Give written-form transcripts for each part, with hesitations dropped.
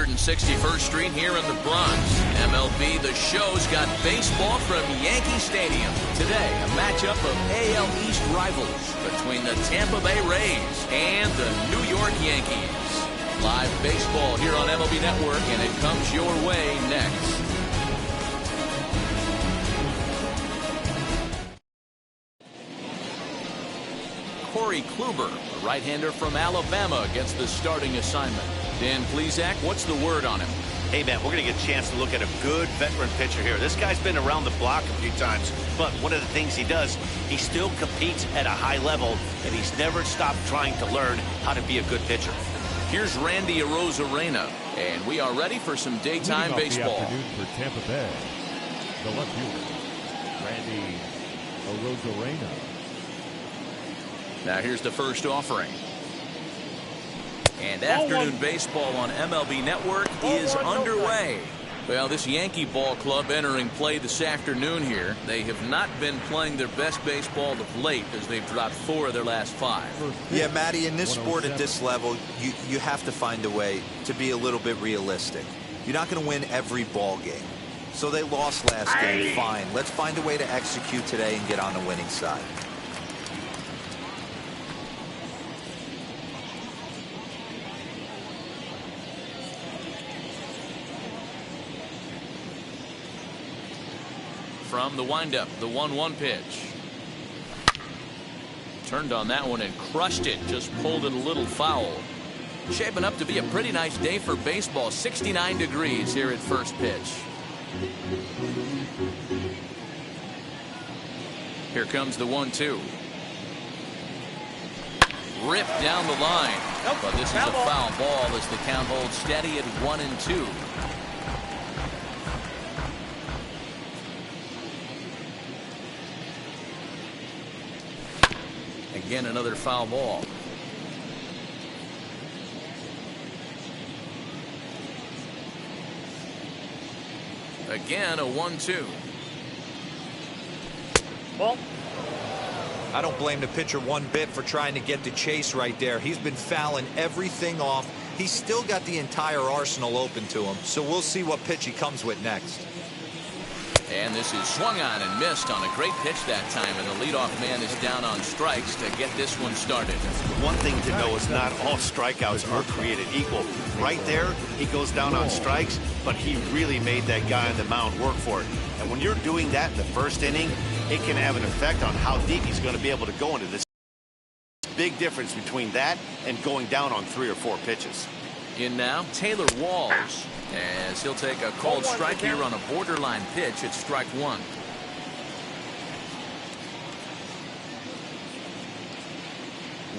161st Street here in the Bronx. MLB The Show's got baseball from Yankee Stadium. Today, a matchup of AL East rivals between the Tampa Bay Rays and the New York Yankees. Live baseball here on MLB Network, and it comes your way next. Corey Kluber, a right-hander from Alabama, gets the starting assignment. Dan Plesac, what's the word on him? Hey, man, we're going to get a chance to look at a good veteran pitcher here. This guy's been around the block a few times, but one of the things he does, he still competes at a high level, and he's never stopped trying to learn how to be a good pitcher. Here's Randy Arozarena, and we are ready for some daytime baseball. The afternoon for Tampa Bay, the left fielder, Randy Arozarena. Now here's the first offering. And afternoon baseball on MLB Network is underway. Well, this Yankee ball club entering play this afternoon here. They have not been playing their best baseball of late as they've dropped 4 of their last 5. Yeah, Matty, in this sport at this level, you have to find a way to be a little bit realistic. You're not going to win every ball game. So they lost last game, fine. Let's find a way to execute today and get on the winning side. From the windup, the 1-1 pitch. Turned on that one and crushed it. Just pulled it a little foul. Shaping up to be a pretty nice day for baseball. 69 degrees here at first pitch. Here comes the 1-2. Ripped down the line. But this is a foul ball as the count holds steady at 1-2. Again, another foul ball. Again, a 1-2. Ball. I don't blame the pitcher one bit for trying to get the chase right there. He's been fouling everything off. He's still got the entire arsenal open to him. So we'll see what pitch he comes with next. And this is swung on and missed on a great pitch that time, and the leadoff man is down on strikes to get this one started. One thing to know is not all strikeouts are created equal. Right there, he goes down on strikes, but he really made that guy on the mound work for it. And when you're doing that in the first inning, it can have an effect on how deep he's going to be able to go into this. Big difference between that and going down on 3 or 4 pitches. In now, Taylor Walls, as he'll take a called strike here on a borderline pitch at strike 1.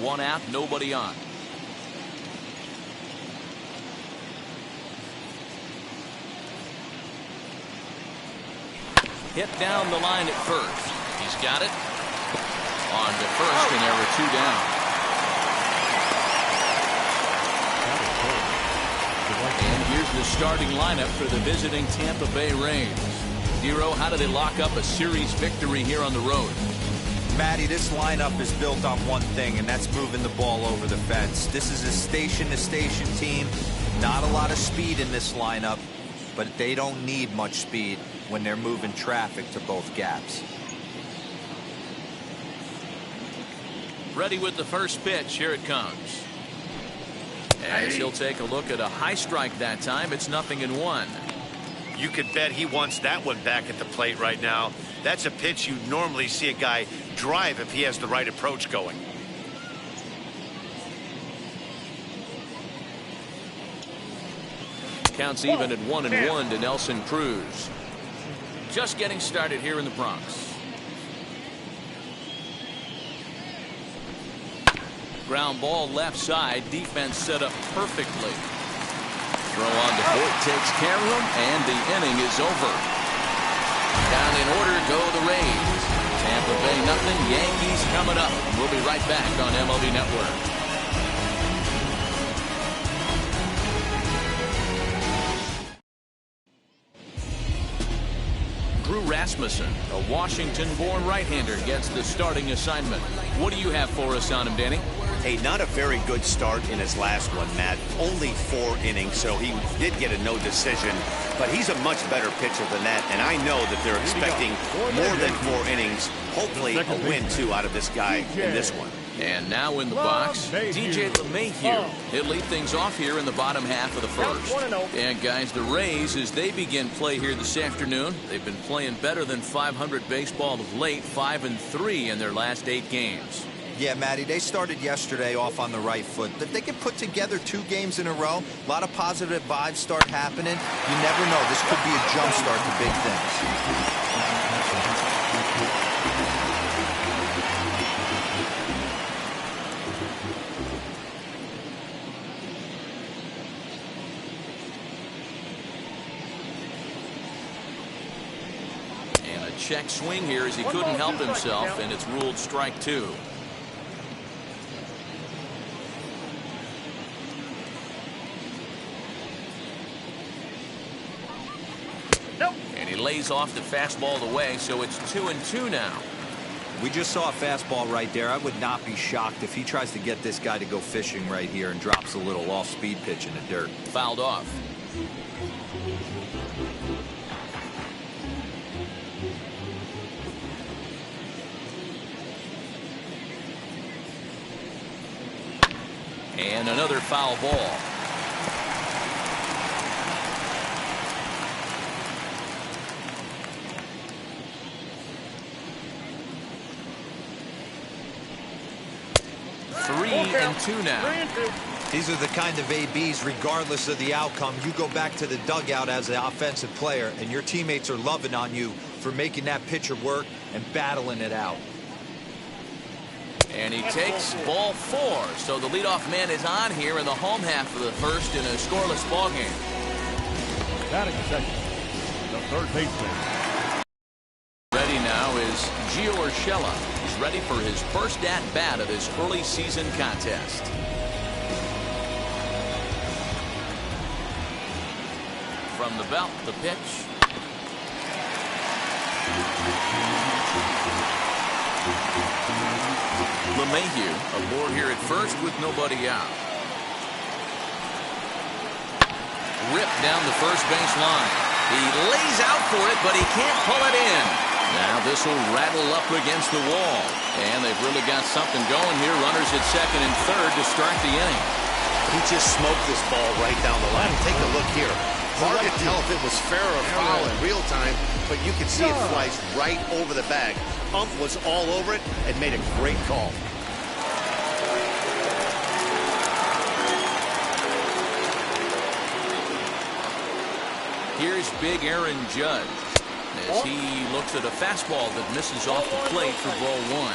One out, nobody on. Hit down the line at first. He's got it. On to first, and there were 2 down. And here's the starting lineup for the visiting Tampa Bay Rays. Hero, how do they lock up a series victory here on the road? Matty, this lineup is built on one thing, and that's moving the ball over the fence. This is a station-to-station team. Not a lot of speed in this lineup, but they don't need much speed when they're moving traffic to both gaps. Ready with the first pitch. Here it comes. As he'll take a look at a high strike that time. It's 0-1. You could bet he wants that one back at the plate right now. That's a pitch you normally see a guy drive if he has the right approach going. Counts even at 1-1 to Nelson Cruz. Just getting started here in the Bronx. Ground ball left side. Defense set up perfectly. Throw on to Voit takes care of him, and the inning is over. Down in order go the Rays. Tampa Bay nothing. Yankees coming up. We'll be right back on MLB Network. Rasmussen, a Washington-born right-hander, gets the starting assignment. What do you have for us on him, Danny? Hey, not a very good start in his last one, Matt. Only 4 innings, so he did get a no decision. But he's a much better pitcher than that, and I know that they're expecting more than 4 innings. Hopefully a win, too, out of this guy in this one. And now in the box, DJ LeMahieu. He'll lead things off here in the bottom half of the first. And guys, the Rays, as they begin play here this afternoon, they've been playing better than .500 baseball of late, 5-3 in their last 8 games. Yeah, Matty, they started yesterday off on the right foot. If they can put together 2 games in a row, a lot of positive vibes start happening. You never know. This could be a jump start to big things. Check swing here as he couldn't help himself, and it's ruled strike 2. And he lays off the fastball away, so it's 2-2 now. We just saw a fastball right there. I would not be shocked if he tries to get this guy to go fishing right here and drops a little off-speed pitch in the dirt. Fouled off. And another foul ball. Three and two now. These are the kind of ABs, regardless of the outcome. You go back to the dugout as an offensive player, and your teammates are loving on you for making that pitcher work and battling it out. And he takes ball 4. So the leadoff man is on here in the home half of the first in a scoreless ball game. Batting second, the third baseman. Ready now is Gio Urshela. He's ready for his first at-bat of this early season contest. From the belt, the pitch. LeMahieu aboard here at first with nobody out. Ripped down the first base line. He lays out for it, but he can't pull it in. Now this will rattle up against the wall. And they've really got something going here. Runners at second and third to start the inning. He just smoked this ball right down the line. Take a look here. Hard to tell if it was fair or foul in real time, but you can see it flies right over the bag. Ump was all over it and made a great call. Here's big Aaron Judge as he looks at a fastball that misses off the plate for ball 1.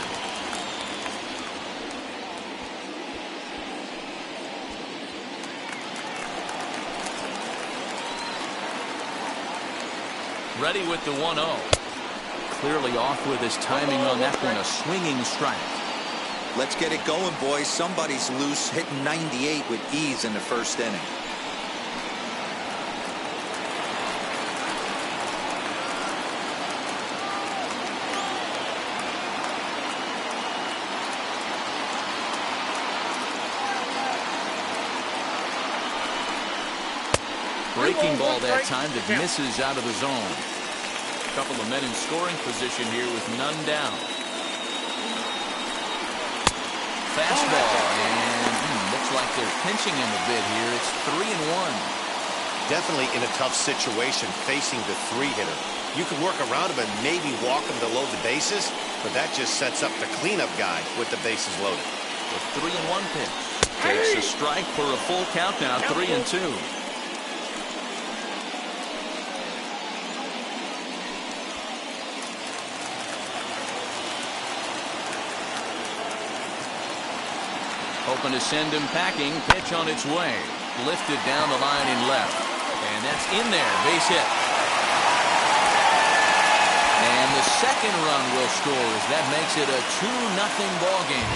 Ready with the 1-0. Clearly off with his timing on that one, a swinging strike. Let's get it going, boys. Somebody's loose, hitting 98 with ease in the first inning. Breaking ball that time that misses out of the zone. A couple of men in scoring position here with none down. Fastball, and looks like they're pinching him a bit here. It's 3-1. Definitely in a tough situation facing the 3-hitter. You can work around him and maybe walk him to load the bases, but that just sets up the cleanup guy with the bases loaded. The 3-1 pitch. Takes a strike for a full count now, 3-2. Hoping to send him packing. Pitch on its way. Lifted down the line in left. And that's in there. Base hit. And the second run will score as that makes it a 2-0 ball game.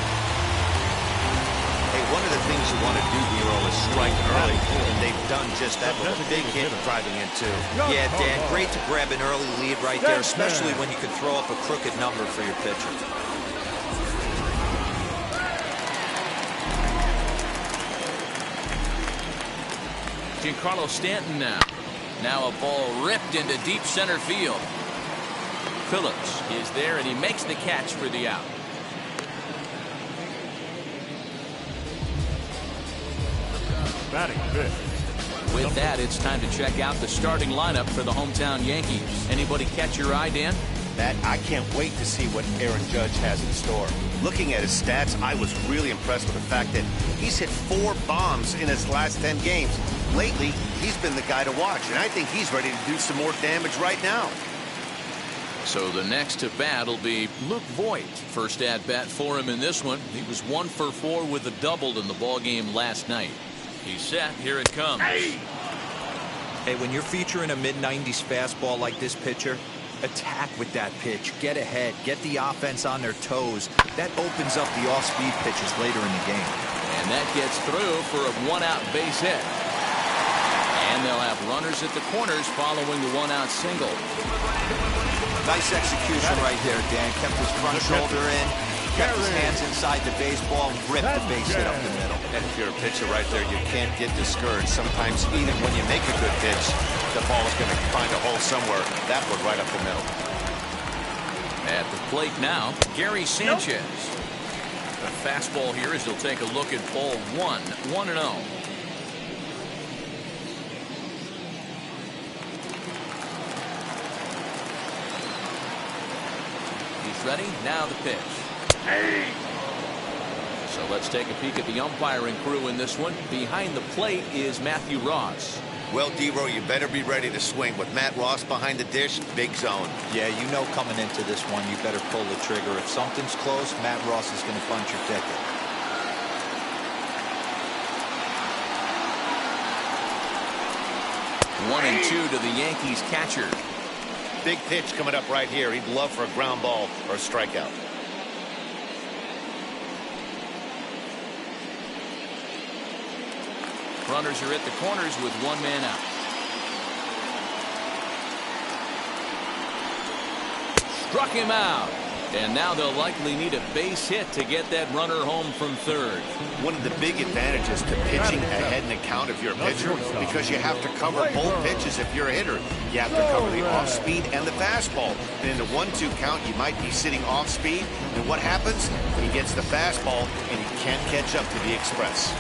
Hey, one of the things you want to do, Nero, is strike early, and they've done just that with a big hit driving in two. Yeah, Dan, great to grab an early lead right there, especially when you can throw up a crooked number for your pitcher. Giancarlo Stanton now. Now a ball ripped into deep center field. Phillips is there, and he makes the catch for the out. Batting fifth. With that, it's time to check out the starting lineup for the hometown Yankees. Anybody catch your eye, Dan? Matt, I can't wait to see what Aaron Judge has in store. Looking at his stats, I was really impressed with the fact that he's hit 4 bombs in his last 10 games. Lately, he's been the guy to watch, and I think he's ready to do some more damage right now. So the next to bat will be Luke Voigt. First at bat for him in this one. He was 1 for 4 with a double in the ball game last night. He's set. Here it comes. Hey, when you're featuring a mid-90s fastball like this pitcher, attack with that pitch. Get ahead. Get the offense on their toes. That opens up the off-speed pitches later in the game. And that gets through for a 1-out base hit. And they'll have runners at the corners following the 1-out single. Nice execution right there, Dan. Kept his front shoulder in, kept his hands inside the baseball, and ripped the base hit up the middle. And if you're a pitcher right there, you can't get discouraged. Sometimes even when you make a good pitch, the ball is going to find a hole somewhere. That one right up the middle. At the plate now, Gary Sanchez. The fastball here as he'll take a look at ball 1, 1-0. He's ready. Now the pitch. So let's take a peek at the umpiring crew in this one. Behind the plate is Matthew Ross. Well, D-Row, you better be ready to swing. With Matt Ross behind the dish, big zone. Yeah, you know coming into this one, you better pull the trigger. If something's close, Matt Ross is going to punch your ticket. 1-2 to the Yankees catcher. Big pitch coming up right here. He'd love for a ground ball or a strikeout. Runners are at the corners with 1 man out. Struck him out. And now they'll likely need a base hit to get that runner home from third. One of the big advantages to pitching ahead in the count if you're a pitcher, because you have to cover both pitches if you're a hitter. You have to cover the off-speed and the fastball. And in the 1-2 count, you might be sitting off-speed. And what happens? He gets the fastball, and he can't catch up to the express.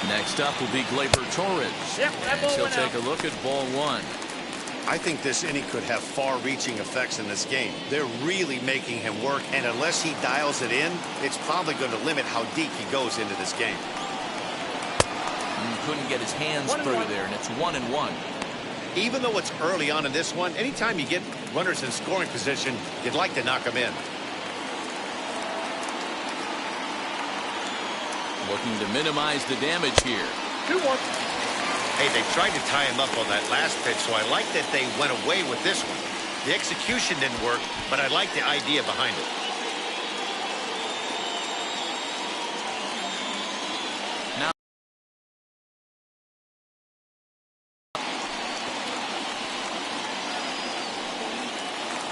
Next up will be Gleyber Torres. And he'll take a look at ball 1. I think this inning could have far-reaching effects in this game. They're really making him work, and unless he dials it in, it's probably going to limit how deep he goes into this game. Couldn't get his hands through there, and it's 1-1. Even though it's early on in this one, anytime you get runners in scoring position, you'd like to knock them in. Looking to minimize the damage here. 2-1. Hey, they tried to tie him up on that last pitch, so I like that they went away with this one. The execution didn't work, but I like the idea behind it. Now,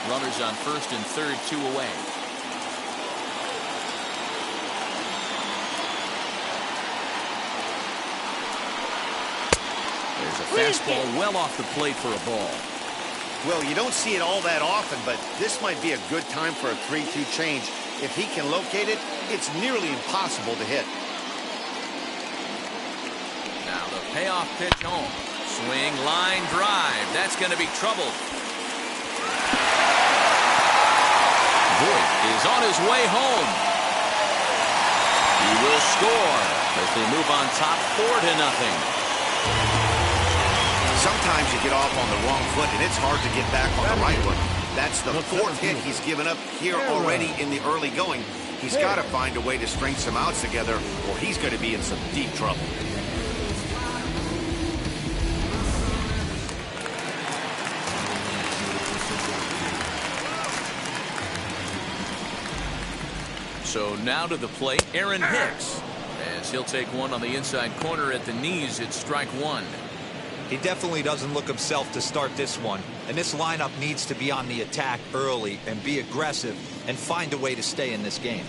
runners on first and third, 2 away. There's a fastball well off the plate for a ball. Well, you don't see it all that often, but this might be a good time for a 3-2 change. If he can locate it, it's nearly impossible to hit. Now the payoff pitch home. Swing, line, drive. That's going to be trouble. Voigt is on his way home. He will score as they move on top 4-0. Sometimes you get off on the wrong foot, and it's hard to get back on the right one. That's the 4th hit he's given up here already in the early going. He's got to find a way to string some outs together, or he's going to be in some deep trouble. So now to the plate, Aaron Hicks, as he'll take one on the inside corner at the knees. It's strike one. He definitely doesn't look himself to start this one, and this lineup needs to be on the attack early and be aggressive and find a way to stay in this game.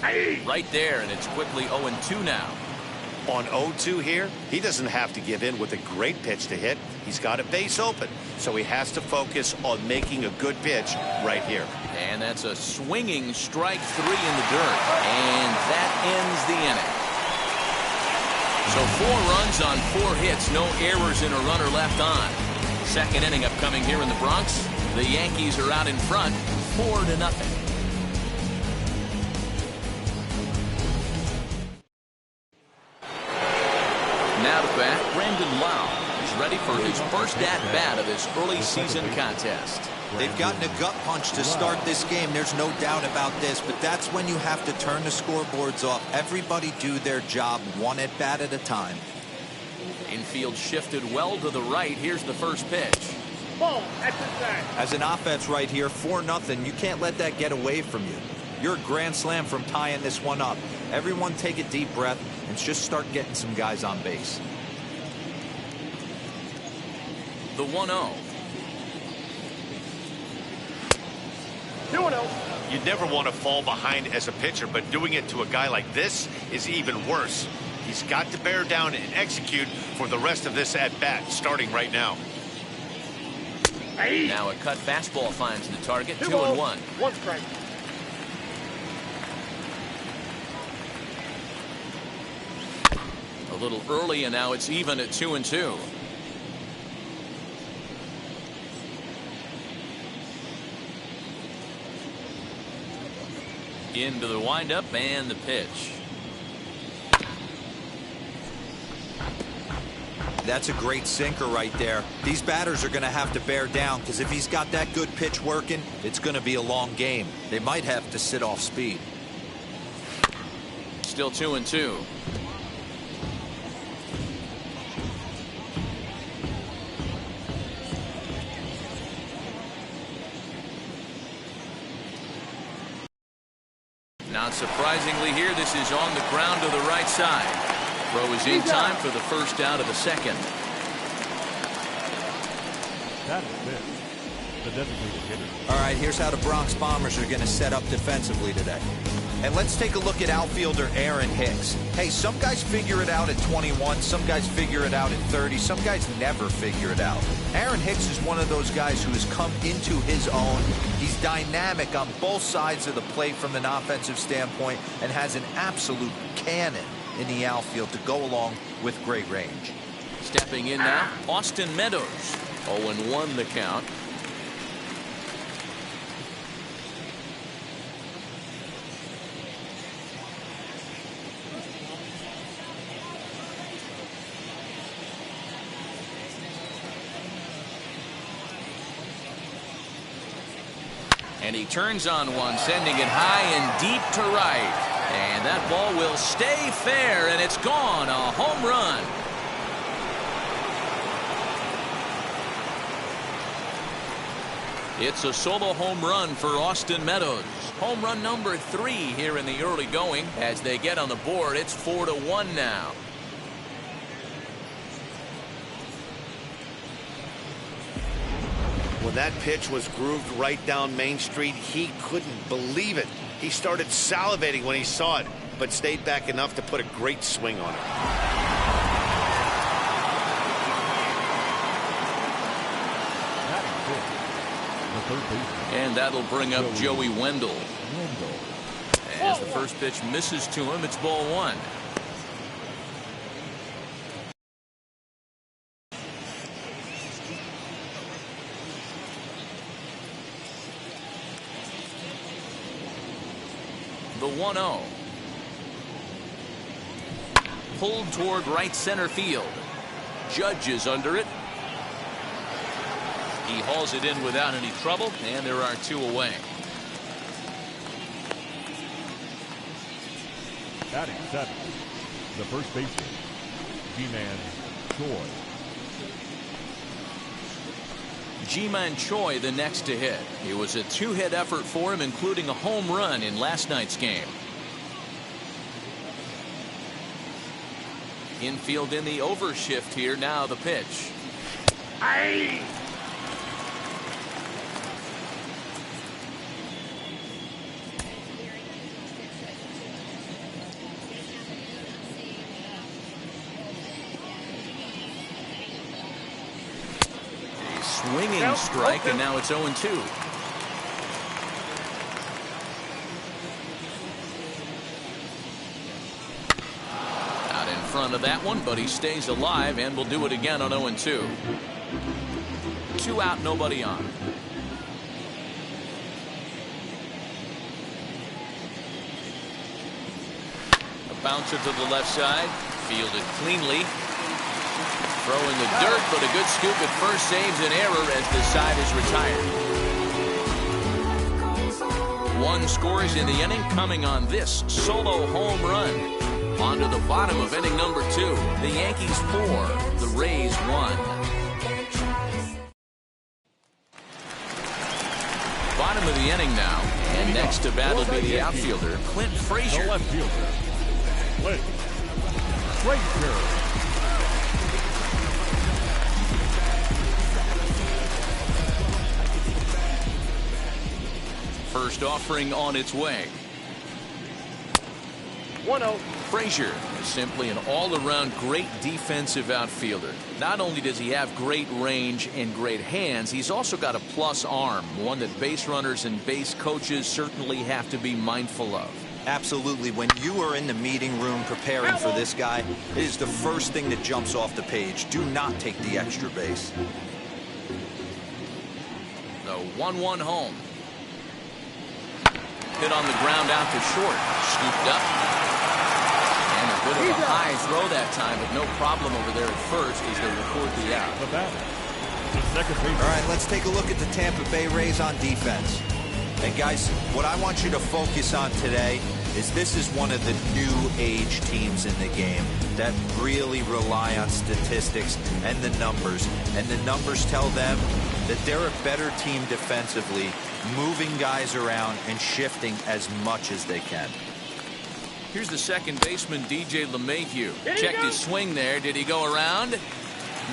Right there, and it's quickly 0-2 now. On 0-2 here, he doesn't have to give in with a great pitch to hit. He's got a base open, so he has to focus on making a good pitch right here. And that's a swinging strike three in the dirt, and that ends the inning. So 4 runs on 4 hits, no errors and a runner left on. Second inning upcoming here in the Bronx. The Yankees are out in front, 4-0. Now to bat, Brandon Lau. He's ready for his first at-bat of this early season contest. They've gotten a gut punch to start this game. There's no doubt about this, but that's when you have to turn the scoreboards off. Everybody do their job one at bat at a time. Infield shifted well to the right. Here's the first pitch. As an offense right here, 4-0, you can't let that get away from you. You're a grand slam from tying this one up. Everyone take a deep breath and just start getting some guys on base. The 1-0. You never want to fall behind as a pitcher, but doing it to a guy like this is even worse. He's got to bear down and execute for the rest of this at-bat, starting right now. Now a cut fastball finds the target. 2-1. One strike. A little early, and now it's even at 2-2. Into the windup and the pitch. That's a great sinker right there. These batters are going to have to bear down, because if he's got that good pitch working, it's going to be a long game. They might have to sit off speed. Still 2-2. Not surprisingly here, this is on the ground to the right side. Throw is in time for the first out of the second. That is it. The designated hitter. All right, here's how the Bronx Bombers are going to set up defensively today. And let's take a look at outfielder Aaron Hicks. Hey, some guys figure it out at 21, some guys figure it out at 30, some guys never figure it out. Aaron Hicks is one of those guys who has come into his own. He's dynamic on both sides of the plate from an offensive standpoint and has an absolute cannon in the outfield to go along with great range. Stepping in now, Austin Meadows. 0-1 the count. And he turns on one, sending it high and deep to right. And that ball will stay fair, and it's gone. A home run. It's a solo home run for Austin Meadows. Home run number 3 here in the early going. As they get on the board, it's 4-1 now. When that pitch was grooved right down Main Street, he couldn't believe it. He started salivating when he saw it, but stayed back enough to put a great swing on it. And that'll bring up Joey Wendell. As the first pitch misses to him, it's ball 1. The 1-0. Pulled toward right center field. Judge is under it. He hauls it in without any trouble, and there are 2 away. Batting 7, the first baseman, Ji-Man Choi. Ji-Man Choi the next to hit. It was a 2-hit effort for him, including a home run in last night's game. Infield in the overshift here. Now the pitch. Aye. A swinging strike, and now it's 0-2. Front of that one, but he stays alive and will do it again on 0-2. 2 out, nobody on. A bouncer to the left side, fielded cleanly. Throwing the dirt, but a good scoop at first saves an error as the side is retired. 1 scores in the inning, coming on this solo home run. On to the bottom of inning number 2. The Yankees 4, the Rays 1. Bottom of the inning now. And next to bat will be the outfielder, Clint Frazier. The left fielder, Clint Frazier. First offering on its way. 1-0. Frazier is simply an all-around great defensive outfielder. Not only does he have great range and great hands, he's also got a plus arm, one that base runners and base coaches certainly have to be mindful of. Absolutely. When you are in the meeting room preparing for this guy, it is the first thing that jumps off the page. Do not take the extra base. The 1-1 home. Hit on the ground out to short. Scooped up. And a bit of a high throw that time, but no problem over there at first as they record the out. The batter, the second baseman. All right, let's take a look at the Tampa Bay Rays on defense. And guys, what I want you to focus on today is this is one of the new age teams in the game that really rely on statistics and the numbers. And the numbers tell them that they're a better team defensively, moving guys around and shifting as much as they can. Here's the second baseman, DJ LeMahieu. Checked his swing there. Did he go around?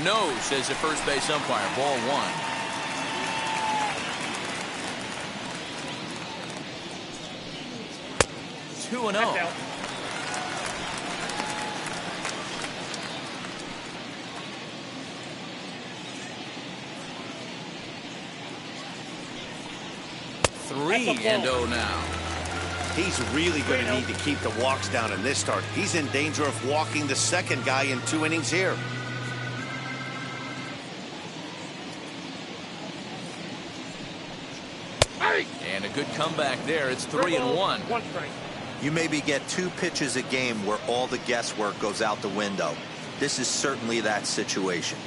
No, says the first base umpire. Ball 1. Two and 0. Three and 0 now. He's really going to need to keep the walks down in this start. He's in danger of walking the second guy in 2 innings here. And a good comeback there. It's 3 and 1. You maybe get 2 pitches a game where all the guesswork goes out the window. This is certainly that situation.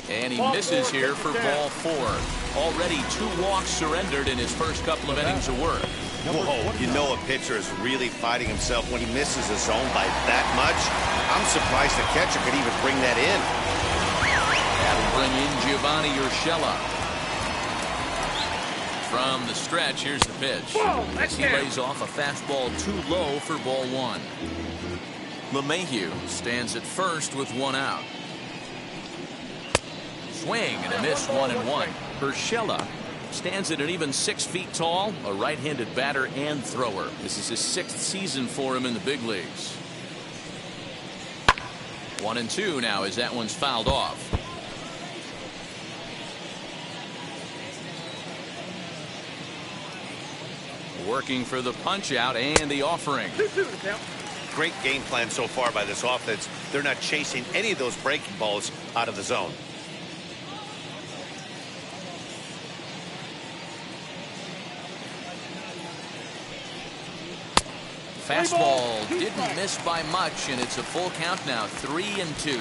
And he misses here for ball 4. Already 2 walks surrendered in his first couple of innings of work. Whoa, you know a pitcher is really fighting himself when he misses a zone by that much. I'm surprised the catcher could even bring that in. That'll bring in Giovanni Urshela. From the stretch, here's the pitch. As he lays off a fastball too low for ball 1. LeMahieu stands at first with 1 out. Swing and a miss, 1-1. Urshela stands at an even 6 feet tall, a right-handed batter and thrower. This is his 6th season for him in the big leagues. 1-2 now as that one's fouled off. Working for the punch out and the offering. Great game plan so far by this offense. They're not chasing any of those breaking balls out of the zone. Fastball didn't miss by much, and it's a full count now, 3-2.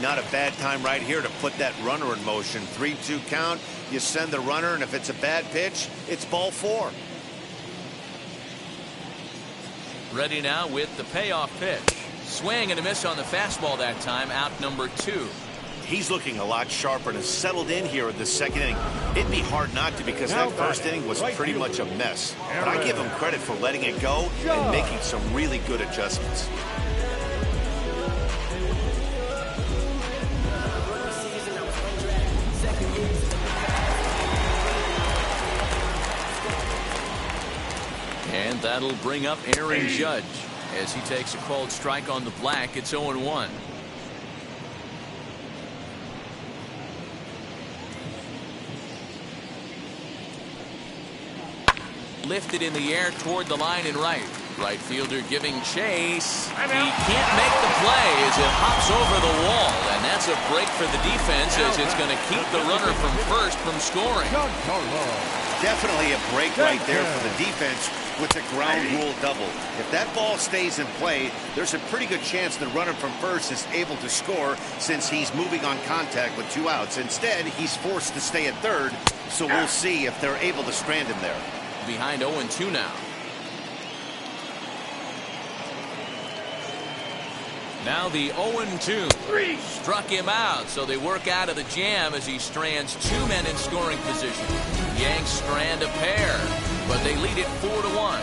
Not a bad time right here to put that runner in motion. 3-2 count. You send the runner, and if it's a bad pitch, it's ball 4. Ready now with the payoff pitch. Swing and a miss on the fastball that time, out number 2. He's looking a lot sharper and has settled in here in the second inning. It'd be hard not to because that first inning was pretty much a mess. But I give him credit for letting it go and making some really good adjustments. And that'll bring up Aaron Judge as he takes a called strike on the black. It's 0-1. Lifted in the air toward the line and right. Right fielder giving chase. He can't make the play as it hops over the wall. And that's a break for the defense as it's going to keep the runner from first from scoring. Definitely a break right there for the defense with the ground rule double. If that ball stays in play, there's a pretty good chance the runner from first is able to score since he's moving on contact with 2 outs. Instead, he's forced to stay at third, so we'll see if they're able to strand him there. Behind 0-2 now. Now the 0-2. Struck him out, so they work out of the jam as he strands 2 men in scoring position. Yanks strand a pair, but they lead it 4-1.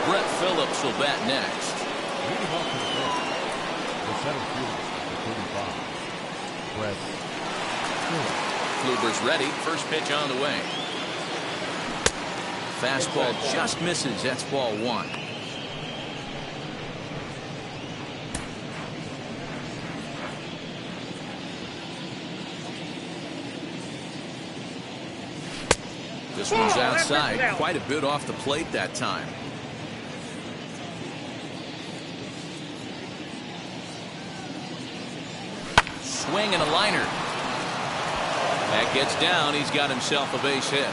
Brett Phillips will bat next. Leading off to the bench, the center fielder, 35, Brett Phillips. Kluber's ready. First pitch on the way. Fastball just misses. That's ball 1. This one's outside. Quite a bit off the plate that time. Swing and a liner. That gets down. He's got himself a base hit.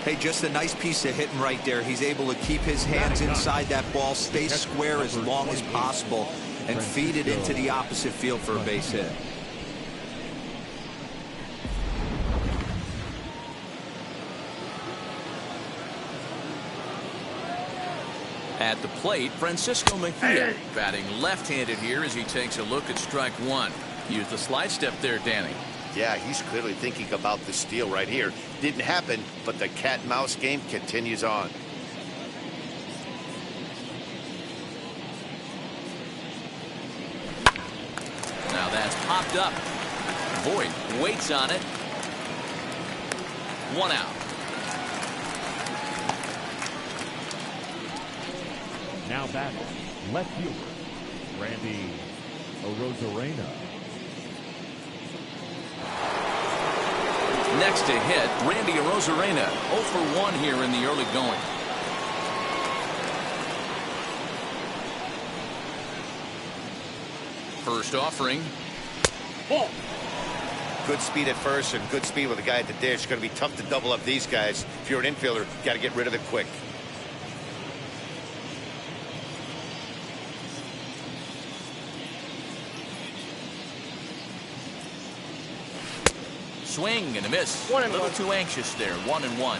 Hey, just a nice piece of hitting right there. He's able to keep his hands inside that ball, stay square as long as possible, and feed it into the opposite field for a base hit. At the plate, Francisco Mejia batting left-handed here as he takes a look at strike 1. Use the slide step there, Danny. Yeah, he's clearly thinking about the steal right here. Didn't happen, but the cat-mouse game continues on. Now that's popped up. Voit waits on it. 1 out. Now batting, left fielder, Randy Arozarena. Next to hit, Randy Arozarena, 0 for 1 here in the early going. First offering. Ball. Good speed at first and good speed with the guy at the dish. It's going to be tough to double up these guys. If you're an infielder, got to get rid of it quick. Swing and a miss. A little too anxious there. 1-1.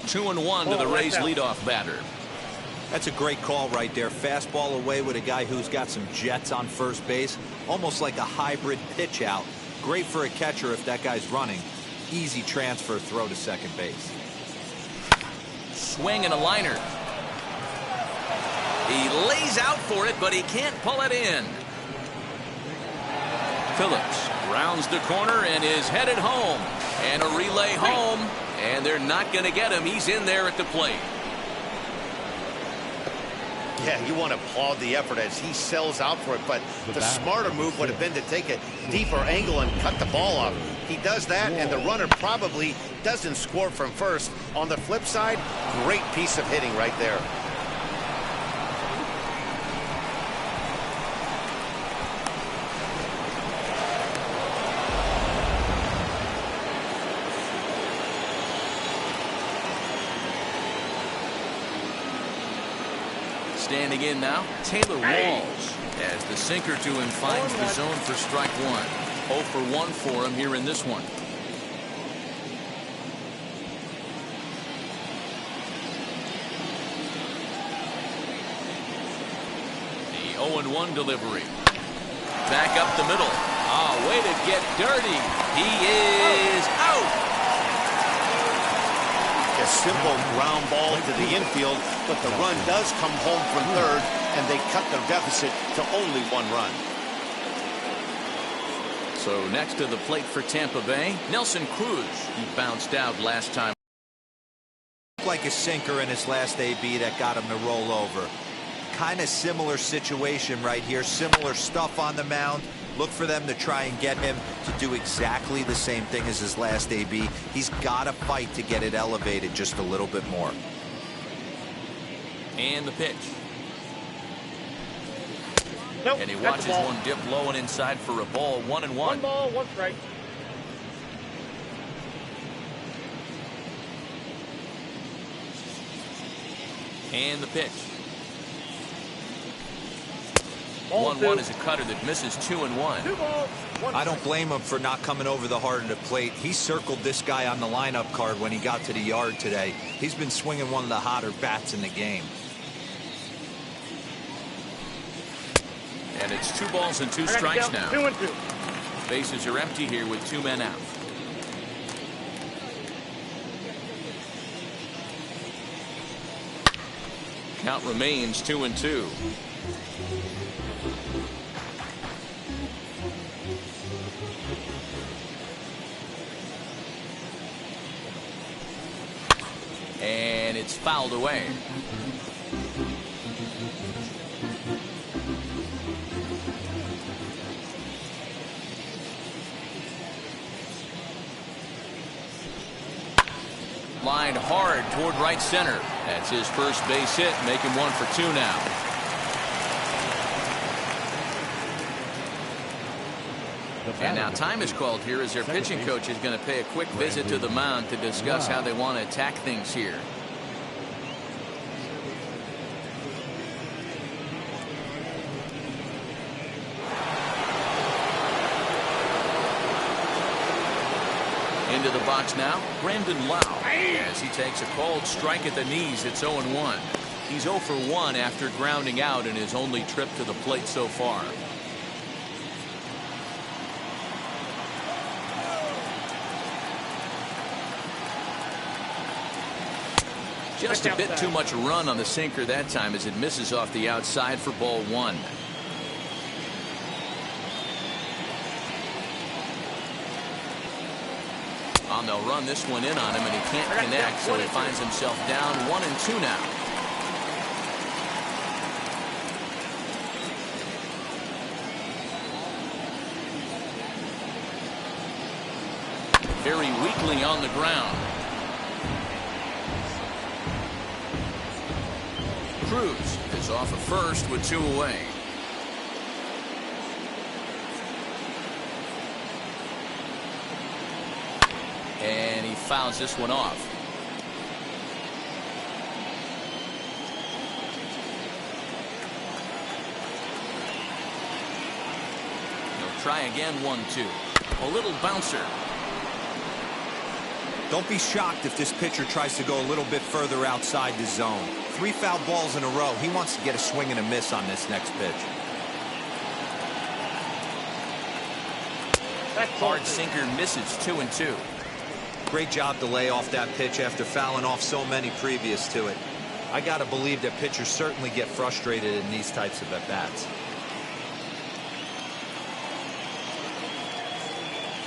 Two and one to the Rays leadoff batter. That's a great call right there. Fastball away with a guy who's got some jets on first base. Almost like a hybrid pitch out. Great for a catcher if that guy's running. Easy transfer throw to second base. Swing and a liner. He lays out for it, but he can't pull it in. Phillips rounds the corner and is headed home. And a relay home. And they're not going to get him. He's in there at the plate. Yeah, you want to applaud the effort as he sells out for it, but the smarter move would have been to take a deeper angle and cut the ball off. He does that, and the runner probably doesn't score from first. On the flip side, great piece of hitting right there. Standing in now, Taylor Walls, as the sinker to him finds the zone for strike one. 0 for 1 for him here in this one. The 0-1 delivery. Back up the middle. Oh, way to get dirty. He is out. A simple ground ball to the infield, but the run does come home from third, and they cut their deficit to only 1 run. So next to the plate for Tampa Bay, Nelson Cruz. He bounced out last time. Like a sinker in his last AB that got him to roll over. Kind of similar situation right here. Similar stuff on the mound. Look for them to try and get him to do exactly the same thing as his last AB. He's got to fight to get it elevated just a little bit more. And the pitch. Nope, and he watches one dip low and inside for a ball. 1-1. 1 ball, 1 strike. And the pitch. 1-1 is a cutter that misses 2-1. 2 balls, 1 I don't blame him for not coming over the heart of the plate. He circled this guy on the lineup card when he got to the yard today. He's been swinging one of the hotter bats in the game. And it's 2 balls and 2 strikes now. 2-2. Bases are empty here with 2 men out. Count remains 2-2. And it's fouled away. Lined hard toward right center. That's his first base hit, making 1 for 2 now. And now time is called here as their pitching coach is going to pay a quick visit to the mound to discuss how they want to attack things here. Into the box now, Brandon Lau, as he takes a called strike at the knees. It's 0-1. He's 0 for 1 after grounding out in his only trip to the plate so far. Just a bit too much run on the sinker that time as it misses off the outside for ball 1. They'll run this one in on him, and he can't connect, so he finds himself down 1-2 now. Very weakly on the ground. Cruz is off of first with 2 away. And he fouls this one off. He'll try again 1-2. A little bouncer. Don't be shocked if this pitcher tries to go a little bit further outside the zone. 3 foul balls in a row. He wants to get a swing and a miss on this next pitch. Hard sinker misses 2-2. Great job to lay off that pitch after fouling off so many previous to it. I got to believe that pitchers certainly get frustrated in these types of at-bats.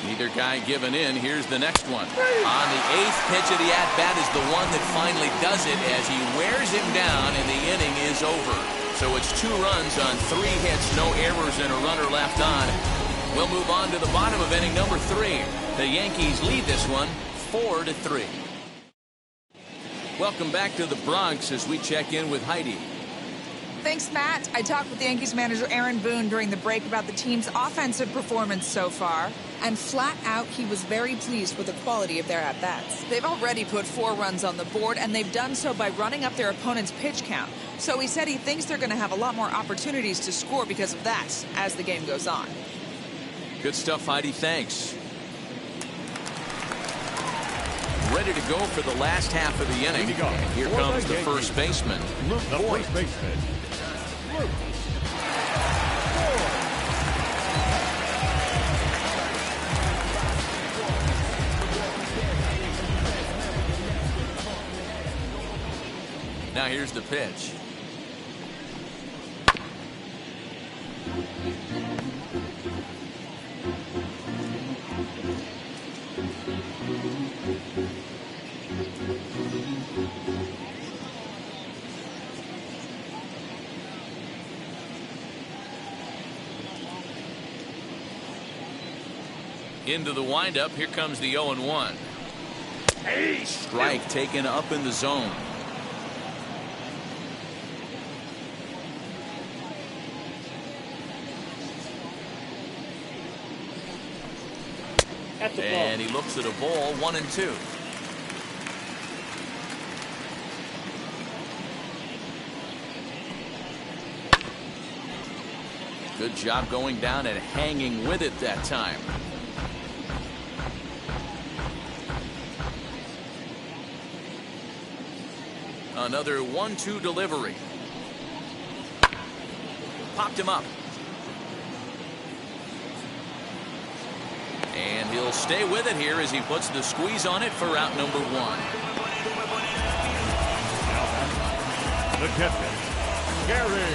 Neither guy giving in. Here's the next one. On the 8th pitch of the at-bat is the one that finally does it as he wears him down and the inning is over. So it's 2 runs on 3 hits, no errors, and a runner left on. We'll move on to the bottom of inning number 3. The Yankees lead this one 4-3. Welcome back to the Bronx as we check in with Heidi. Thanks, Matt. I talked with Yankees manager Aaron Boone during the break about the team's offensive performance so far. And flat out, he was very pleased with the quality of their at-bats. They've already put 4 runs on the board, and they've done so by running up their opponent's pitch count. So he said he thinks they're going to have a lot more opportunities to score because of that as the game goes on. Good stuff, Heidi. Thanks. Ready to go for the last half of the inning. And here comes the first baseman, Luke Voigt. First baseman, Luke. Now here's the pitch. Into the windup. Here comes the 0-1. Strike taken up in the zone. And he looks at a ball, 1-2. Good job going down and hanging with it that time. Another 1-2 delivery. Popped him up. And he'll stay with it here as he puts the squeeze on it for out number 1. The captain, Gary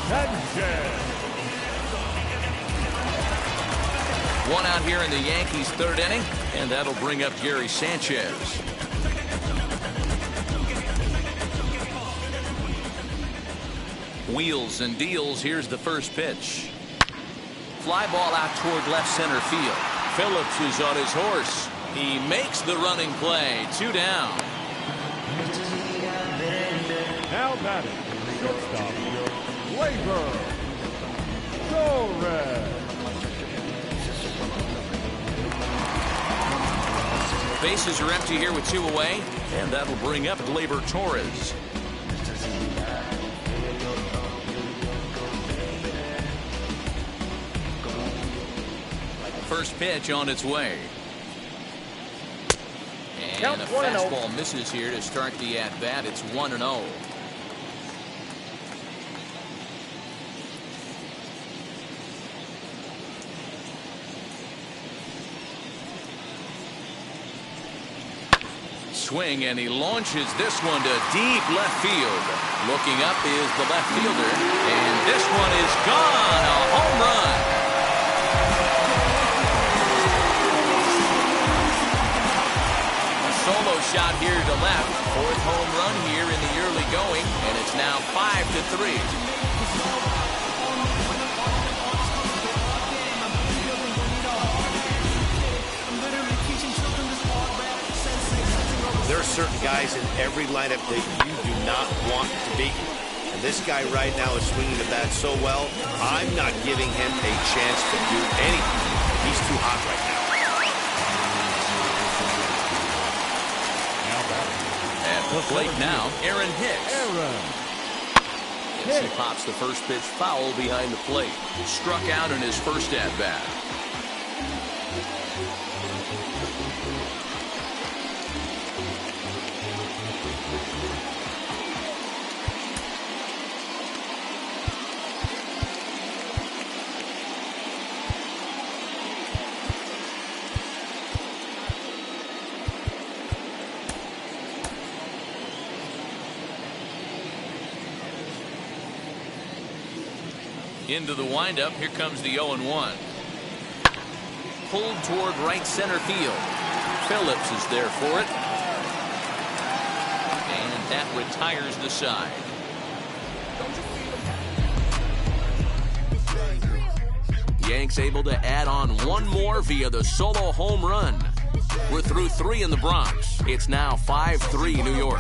Sanchez. 1 out here in the Yankees' 3rd inning, and that'll bring up Gary Sanchez. Wheels and deals. Here's the first pitch. Fly ball out toward left center field. Phillips is on his horse. He makes the running play. 2 down. Now batting, shortstop, Gleyber Torres. Bases are empty here with 2 away, and that'll bring up Gleyber Torres. First pitch on its way. And a fastball misses here to start the at-bat. It's 1-0. Swing, and he launches this one to deep left field. Looking up is the left fielder, and this one is gone. A home run. Solo shot here to left. 4th home run here in the early going, and it's now 5-3. There are certain guys in every lineup that you do not want to beat. And this guy right now is swinging the bat so well, I'm not giving him a chance to do anything. He's too hot right now. At the plate now, Aaron Hicks. He pops the first pitch foul behind the plate. Struck out in his first at-bat. Into the windup. Here comes the 0-1. Pulled toward right center field. Phillips is there for it. And that retires the side. Yanks able to add on one more via the solo home run. We're through 3 in the Bronx. It's now 5-3 New York.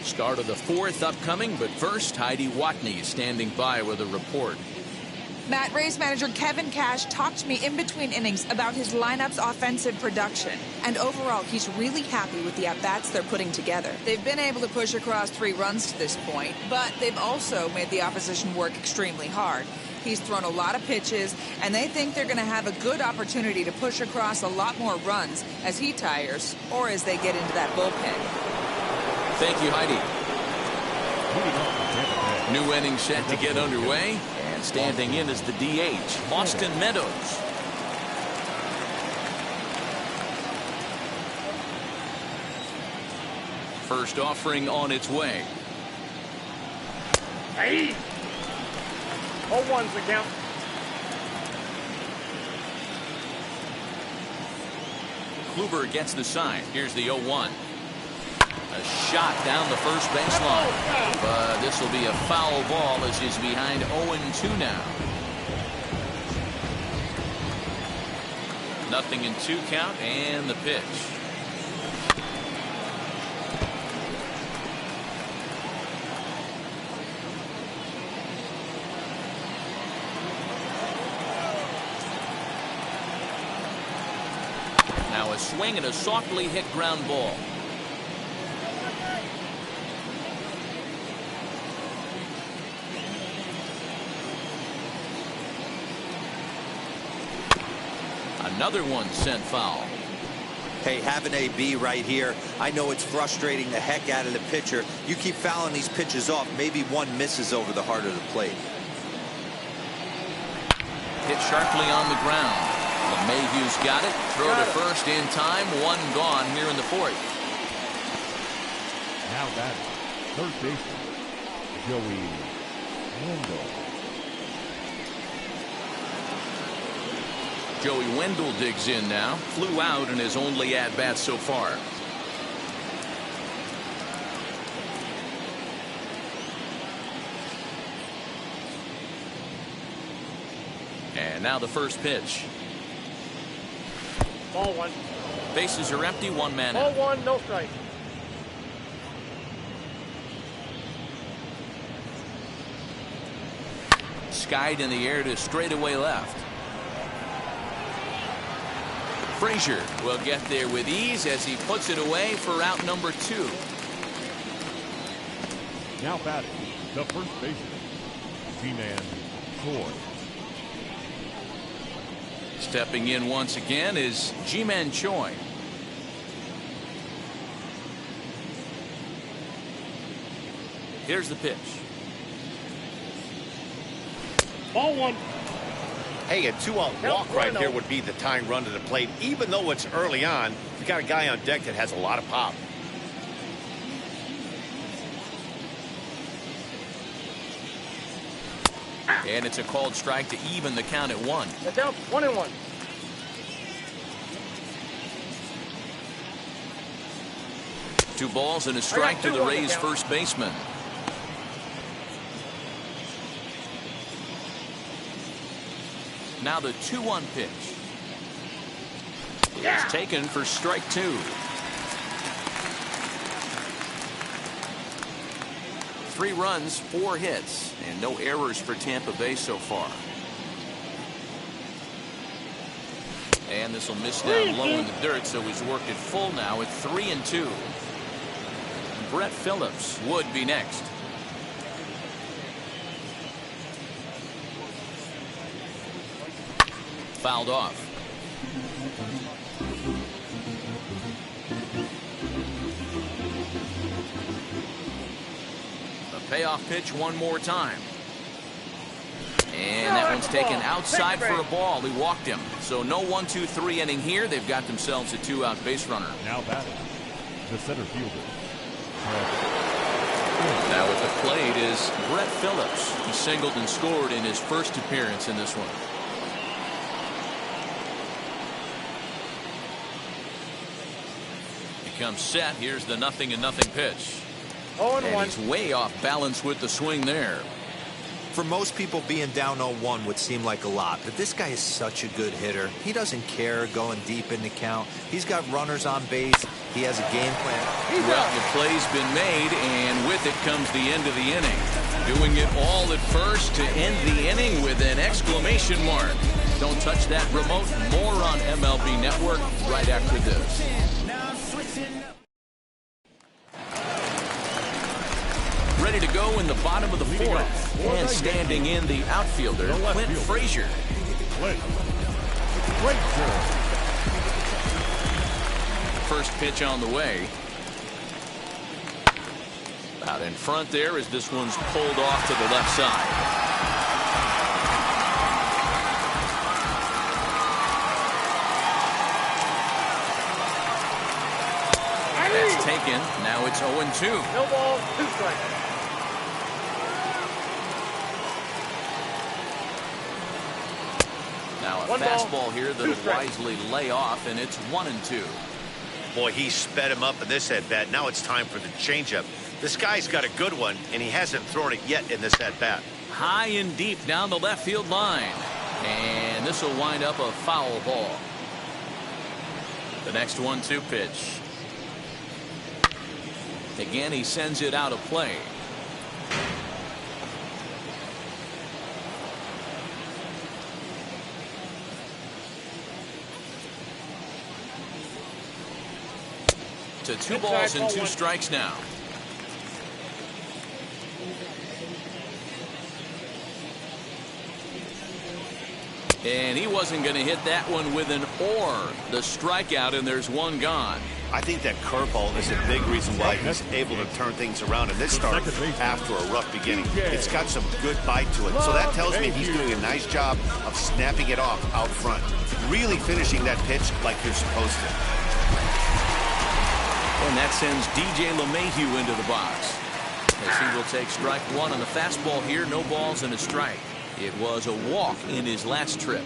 Start of the 4th upcoming, but first, Heidi Watney standing by with a report. Matt, Rays manager Kevin Cash talked to me in between innings about his lineup's offensive production. And overall, he's really happy with the at-bats they're putting together. They've been able to push across 3 runs to this point, but they've also made the opposition work extremely hard. He's thrown a lot of pitches, and they think they're going to have a good opportunity to push across a lot more runs as he tires or as they get into that bullpen. Thank you, Heidi. New inning set to get underway. And standing in is the DH, Austin Meadows. First offering on its way. Hey! 0-1's the count. Kluber gets the sign. Here's the 0-1. A shot down the first baseline. But this will be a foul ball as he's behind 0-2 now. Nothing in 2 count and the pitch. Now a swing and a softly hit ground ball. Another one sent foul. Hey, have an AB right here. I know it's frustrating the heck out of the pitcher. You keep fouling these pitches off, maybe one misses over the heart of the plate. Hit sharply on the ground. Mayhew's got it. Throw to first in time. 1 gone here in the 4th. Now batting, third baseman, Joey Wendell. Joey Wendell digs in now. Flew out in his only at-bat so far. And now the first pitch. Ball 1. Bases are empty. 1 man out. Ball 1, no strike. Skied in the air to straightaway left. Frazier will get there with ease as he puts it away for out number 2. Now batting, the first baseman, G-Man Choi. Stepping in once again is Ji-Man Choi. Here's the pitch. Ball 1. Hey, a 2-out walk right there would be the tying run to the plate. Even though it's early on, you got a guy on deck that has a lot of pop. And it's a called strike to even the count at 1. The count 1-1. Two balls and a strike to the Rays first baseman. Now the 2-1 pitch. It's taken for strike 2. 3 runs, 4 hits, and no errors for Tampa Bay so far. And this will miss down low in the dirt, so he's worked it full now at 3-2. Brett Phillips would be next. Fouled off. A payoff pitch one more time. And that one's taken outside for a ball. He walked him. So no 1-2-3 inning here. They've got themselves a 2-out base runner. Now batting, the center fielder. Now at the plate is Brett Phillips. He singled and scored in his first appearance in this one. comes set. Here's the 0-0 pitch. 0-1. And he's way off balance with the swing there. For most people, being down 0-1 would seem like a lot, but this guy is such a good hitter. He doesn't care going deep in the count. He's got runners on base. He has a game plan. Well, the play's been made, and with it comes the end of the inning. Doing it all at first to end the inning with an exclamation mark. Don't touch that remote. More on MLB Network right after this. Ready to go in the bottom of the fourth. And standing in the outfielder, Clint Frazier. First pitch on the way. Out in front there as this one's pulled off to the left side. That's taken. Now it's 0-2. No ball, 2 strikes. Now a One fastball ball, here two that'll strikes. wisely lay off, and it's 1-2. Boy, he sped him up in this at-bat. Now it's time for the changeup. This guy's got a good one, and he hasn't thrown it yet in this at-bat. High and deep down the left field line. And this will wind up a foul ball. The next 1-2 pitch. Again, he sends it out of play. To 2 balls and 2 strikes now. And he wasn't going to hit that one with an or. The strikeout, and there's one gone. I think that curveball is a big reason why he's able to turn things around in this start after a rough beginning. It's got some good bite to it. So that tells me he's doing a nice job of snapping it off out front. Really finishing that pitch like you're supposed to. And that sends DJ LeMahieu into the box. As he will take strike 1 on the fastball here. No balls and a strike. It was a walk in his last trip.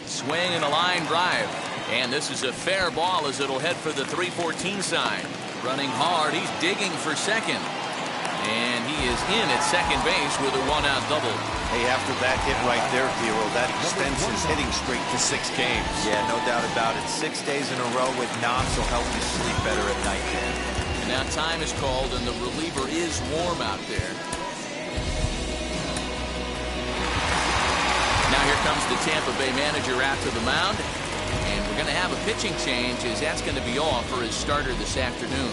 Swing and a line drive. And this is a fair ball as it'll head for the 314 side. Running hard. He's digging for second. And he is in at second base with a 1-out double. Hey, after that hit right there, Hero, that extends his hitting streak to 6 games. Yeah, no doubt about it. 6 days in a row with knocks will help you sleep better at night, Dan. And now time is called, and the reliever is warm out there. Now here comes the Tampa Bay manager out to the mound. And we're going to have a pitching change, as that's going to be all for his starter this afternoon.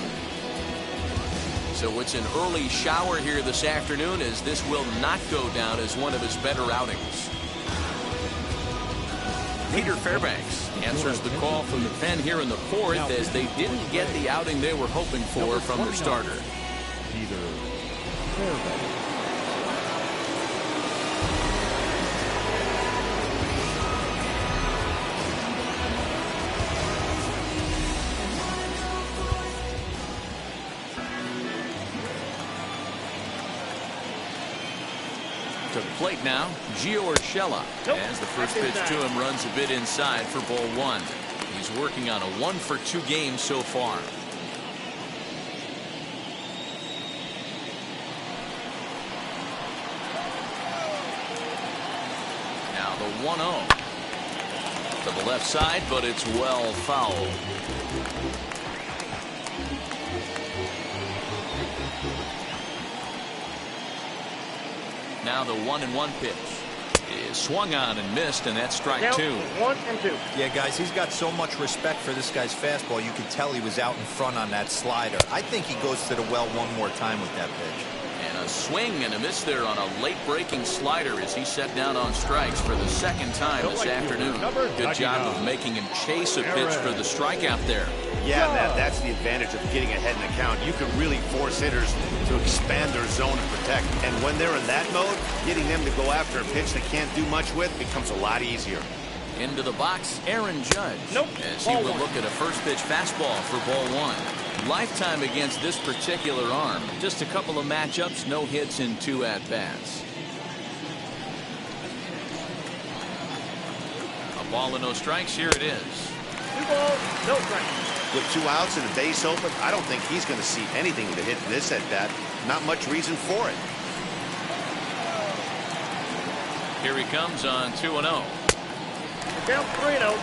So it's an early shower here this afternoon, as this will not go down as one of his better outings. Peter Fairbanks answers the call from the pen here in the fourth, as they didn't get the outing they were hoping for from their starter. Peter Fairbanks. To the plate now, Gio Urshela. As the first pitch to him runs a bit inside for ball 1. He's working on a 1-for-2 game so far. Now the 1-0 to the left side, but it's well fouled. Now the 1-1 pitch is swung on and missed, and that's strike 2. 1-2. Yeah, guys, he's got so much respect for this guy's fastball. You can tell he was out in front on that slider. I think he goes to the well one more time with that pitch. And a swing and a miss there on a late breaking slider as he set down on strikes for the second time this afternoon. Good job of making him chase a pitch for the strikeout there. Yeah, that's the advantage of getting ahead in the count. You can really force hitters to expand their zone and protect. And when they're in that mode, getting them to go after a pitch they can't do much with becomes a lot easier. Into the box, Aaron Judge. Nope. As he Ball will one. look at a first pitch fastball for ball one. Lifetime against this particular arm. Just a couple of matchups, no hits in 2 at-bats. A ball and no strikes. Here it is. 2 balls, no strikes. With 2 outs and a base open, I don't think he's going to see anything to hit this at bat. Not much reason for it. Here he comes on 2-0. Count 3-0.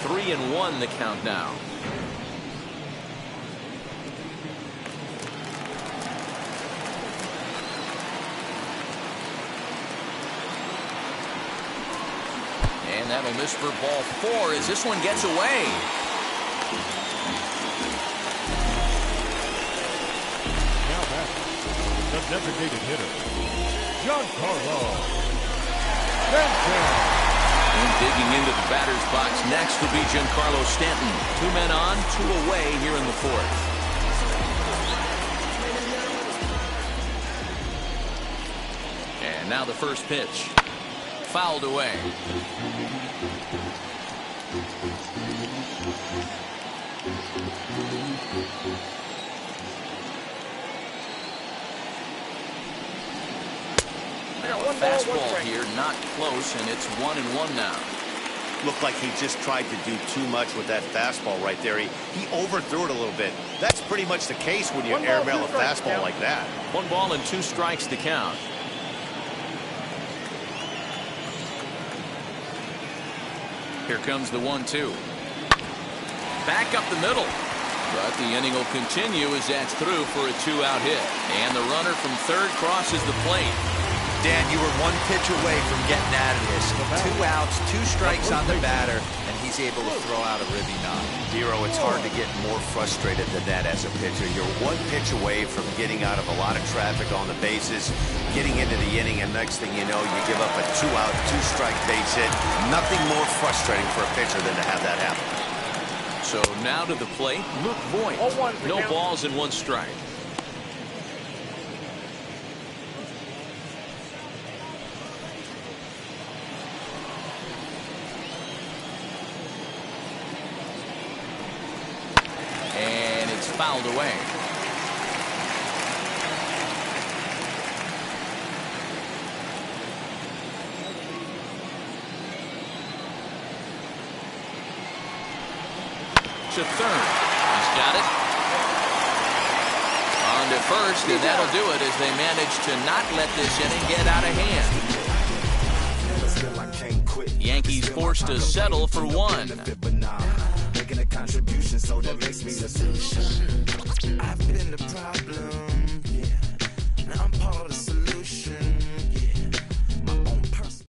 Three and 1 the count now. And that'll miss for ball 4 as this one gets away. Now back, the designated hitter, Giancarlo Stanton. And digging into the batter's box next will be Giancarlo Stanton. 2 men on, 2 away here in the 4th. And now the first pitch. Fouled away. Fastball here, not close, and it's 1-1 now. Looked like he just tried to do too much with that fastball right there. He overthrew it a little bit. That's pretty much the case when you airmail a fastball like that. 1 ball and 2 strikes to count. Here comes the 1-2. Back up the middle. But the inning will continue as that's through for a 2-out hit. And the runner from third crosses the plate. Dan, you were 1 pitch away from getting out of this. 2 outs, 2 strikes on the batter, and he's able to throw out a ribby knock. Dero, it's hard to get more frustrated than that as a pitcher. You're 1 pitch away from getting out of a lot of traffic on the bases, getting into the inning, and next thing you know, you give up a 2-out, 2-strike base hit. Nothing more frustrating for a pitcher than to have that happen. So now to the plate, Luke Voigt. 0-1 No count. balls and 1 strike. And it's fouled away. To third. He's got it. On to first, and that'll do it as they manage to not let this inning get out of hand. Yankees forced to settle for 1. Making a contribution, so that makes me the solution. I've been the problem, yeah. Now I'm part of the solution, yeah. My own person.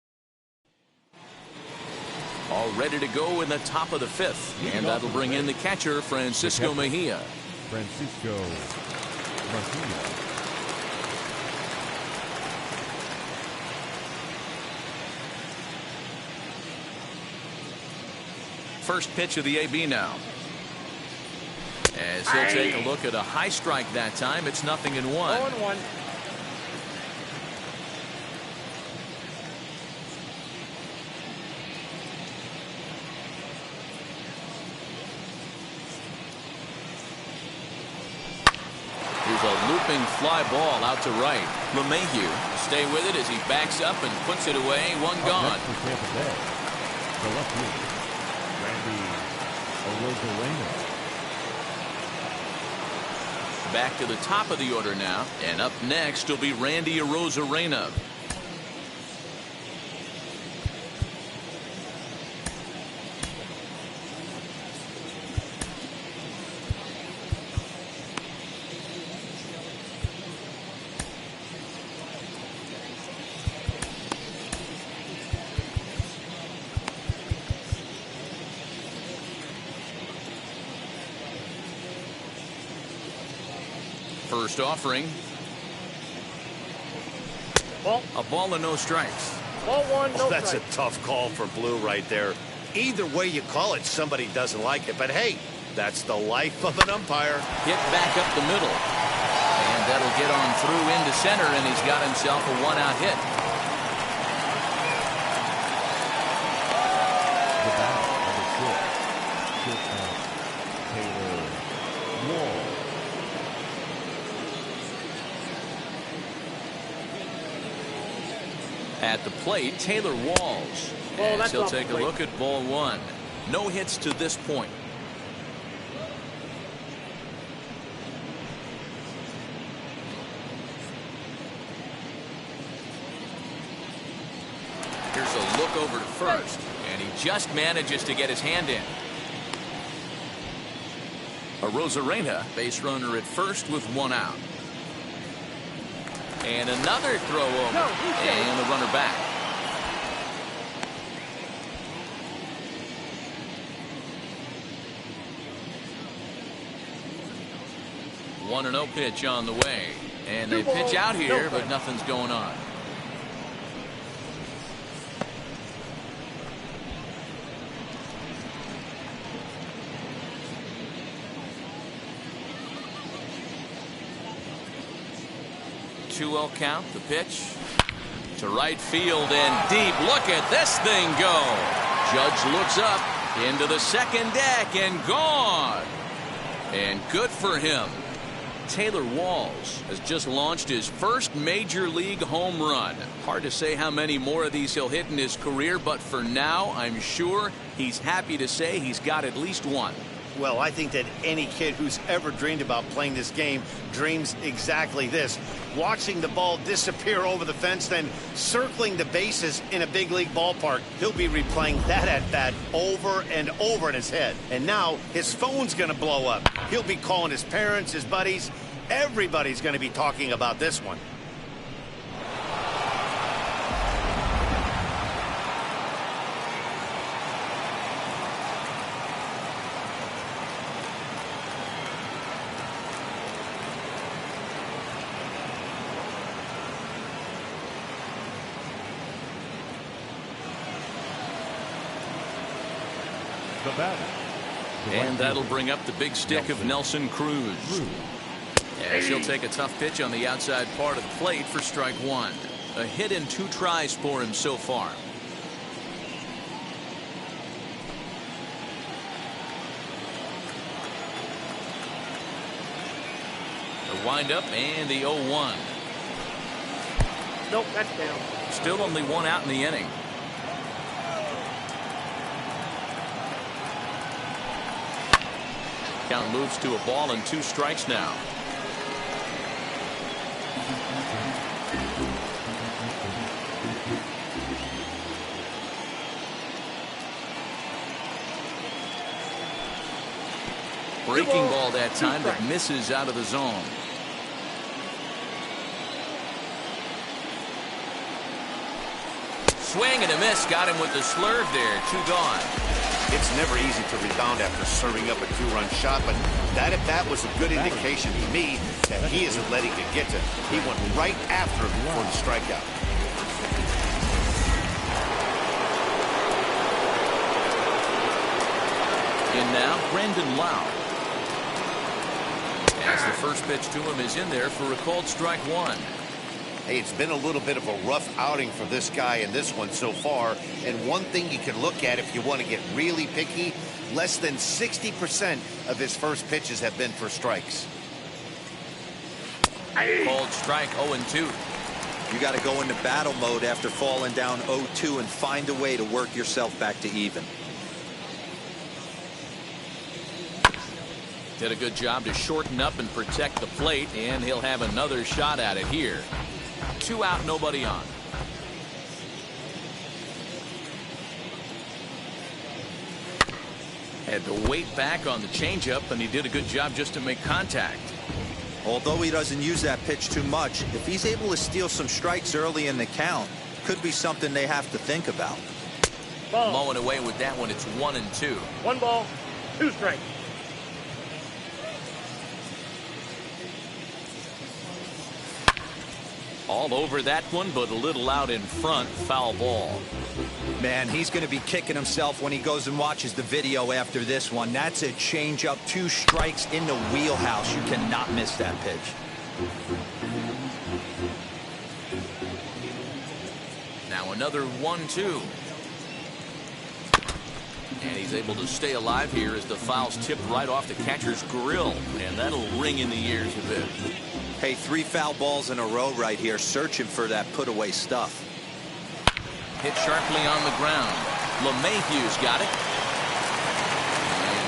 All ready to go in the top of the 5th. And that'll bring in the catcher, Francisco Mejia. Francisco Mejia. First pitch of the AB now. As he'll take a look at a high strike that time, it's 0-1. 0-1. Here's a looping fly ball out to right. LeMahieu stay with it as he backs up and puts it away. 1 gone. Next for Tampa Bay, the left fielder, Randy Arozarena. Back to the top of the order now. And up next will be Randy Arozarena. First offering. Ball. A ball and no strikes. Ball 1, no That's a strikes. tough call for Blue right there. Either way you call it, somebody doesn't like it. But hey, that's the life of an umpire. Hit back up the middle. And that'll get on through into center, and he's got himself a one-out hit. The batter, number 6, shortstop Taylor Wall. At the plate, Taylor Walls. Ball, And he'll off the take a plate. look at ball one. No hits to this point. Here's a look over to first, and he just manages to get his hand in. Arozarena, base runner at first with one out. And another throw over, and the runner back. One and 0 pitch on the way, and they pitch out here, but nothing's going on. Count, the pitch to right field and deep. Look at this thing go. Judge looks up into the second deck and gone. And good for him. Taylor Walls has just launched his first major league home run. Hard to say how many more of these he'll hit in his career, but for now, I'm sure he's happy to say he's got at least one. Well, I think that any kid who's ever dreamed about playing this game dreams exactly this. Watching the ball disappear over the fence, then circling the bases in a big league ballpark. He'll be replaying that at-bat over and over in his head. And now his phone's going to blow up. He'll be calling his parents, his buddies. Everybody's going to be talking about this one. The batter. And that'll bring up the big stick of Nelson Cruz. As he'll take a tough pitch on the outside part of the plate for strike one. A hit in 2 tries for him so far. The windup and the 0-1. Nope, that's down. Still only one out in the inning. Count moves to a ball and 2 strikes now. Breaking ball that time that misses out of the zone. Swing and a miss. Got him with the slurve there. 2 gone. It's never easy to rebound after serving up a 2-run shot, but that at-bat was a good indication to me that he isn't letting it get to him. He went right after him for the strikeout. In now, Brendan Lau. As the first pitch to him is in there for a called strike one. Hey, it's been a little bit of a rough outing for this guy in this one so far. And one thing you can look at if you want to get really picky, less than 60% of his first pitches have been for strikes. Called strike 0-2. You got to go into battle mode after falling down 0-2 and find a way to work yourself back to even. Did a good job to shorten up and protect the plate, and he'll have another shot at it here. 2 out, nobody on. Had to wait back on the changeup, and he did a good job just to make contact. Although he doesn't use that pitch too much, if he's able to steal some strikes early in the count, could be something they have to think about. Ball. Mowing away with that one, it's 1-2. 1 ball, 2 strikes. All over that one, but a little out in front. Foul ball. Man, he's going to be kicking himself when he goes and watches the video after this one. That's a changeup, 2 strikes in the wheelhouse. You cannot miss that pitch. Now another 1-2. And he's able to stay alive here as the foul's tipped right off the catcher's grill. And that'll ring in the ears a bit. Hey, 3 foul balls in a row right here, searching for that put-away stuff. Hit sharply on the ground. LeMahieu's got it.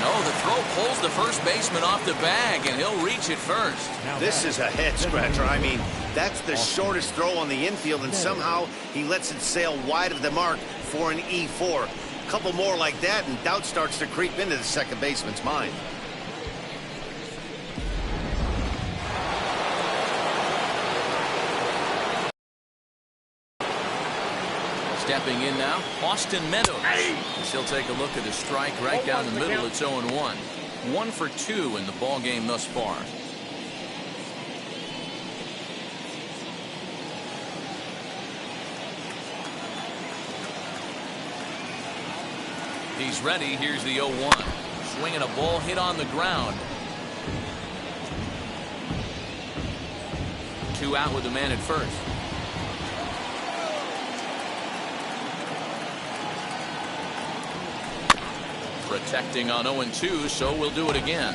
No, the throw pulls the first baseman off the bag, and he'll reach it first. This is a head-scratcher. I mean, that's the shortest throw on the infield, and somehow he lets it sail wide of the mark for an E4. A couple more like that, and doubt starts to creep into the second baseman's mind. Stepping in now, Austin Meadows. He'll take a look at a strike right down the middle. It's 0-1. 1 for 2 in the ball game thus far. He's ready. Here's the 0-1. Swinging a ball hit on the ground. 2 out with the man at first. Protecting on 0-2, so we'll do it again.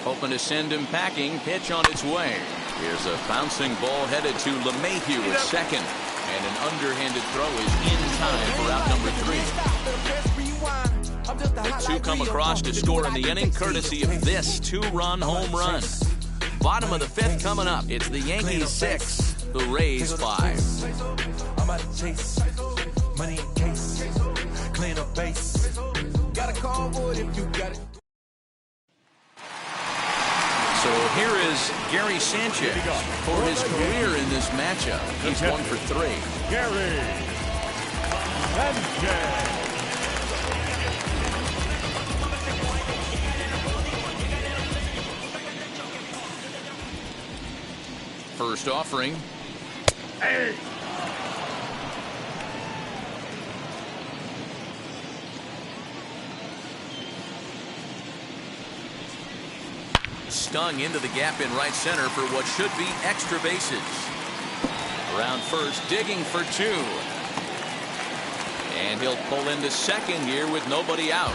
Hoping to send him packing. Pitch on its way. Here's a bouncing ball headed to LeMahieu at second. And an underhanded throw is in time for out number 3. The 2 come across to score in the inning, courtesy of this 2-run home run. Bottom of the 5th coming up. It's the Yankees 6, the Rays 5. So here is Gary Sanchez for his career in this matchup. He's 1 for 3. Gary Sanchez. First offering. Hey. Stung into the gap in right center for what should be extra bases. Around first, digging for 2. And he'll pull into second here with nobody out.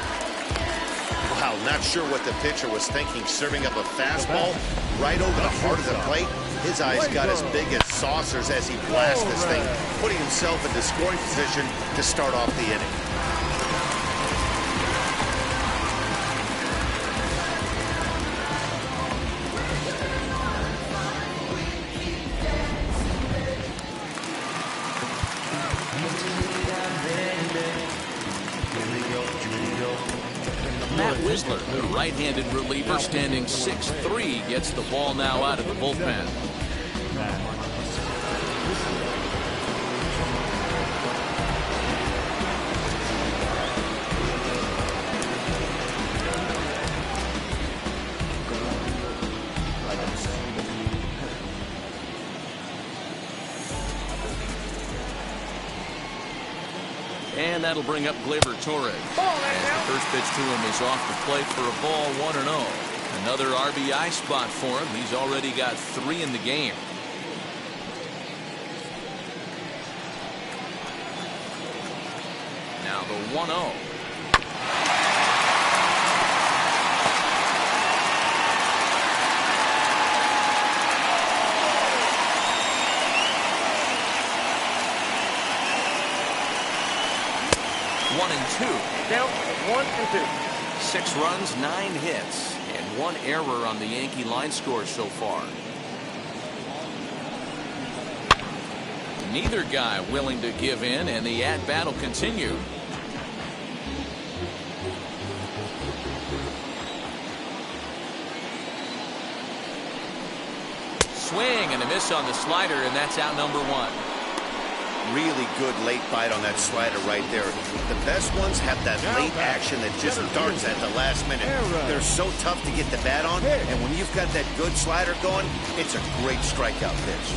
Wow, not sure what the pitcher was thinking, serving up a fastball right over the heart of the plate. His eyes got as big as saucers as he blasted this thing, putting himself into scoring position to start off the inning. Matt Whistler, the right-handed reliever, standing 6'3", gets the ball now out of the bullpen. And that'll bring up Gleyber Torres. As the first pitch to him is off the plate for a ball, 1-0. Another RBI spot for him. He's already got 3 in the game. Now the 1-0. Count 1 and 2. 6 runs, 9 hits, and 1 error on the Yankee line score so far. Neither guy willing to give in, and the at-bat will continue. Swing and a miss on the slider, and that's out number 1. Really good late bite on that slider right there. The best ones have that late action that just darts at the last minute. They're so tough to get the bat on, and when you've got that good slider going, it's a great strikeout pitch.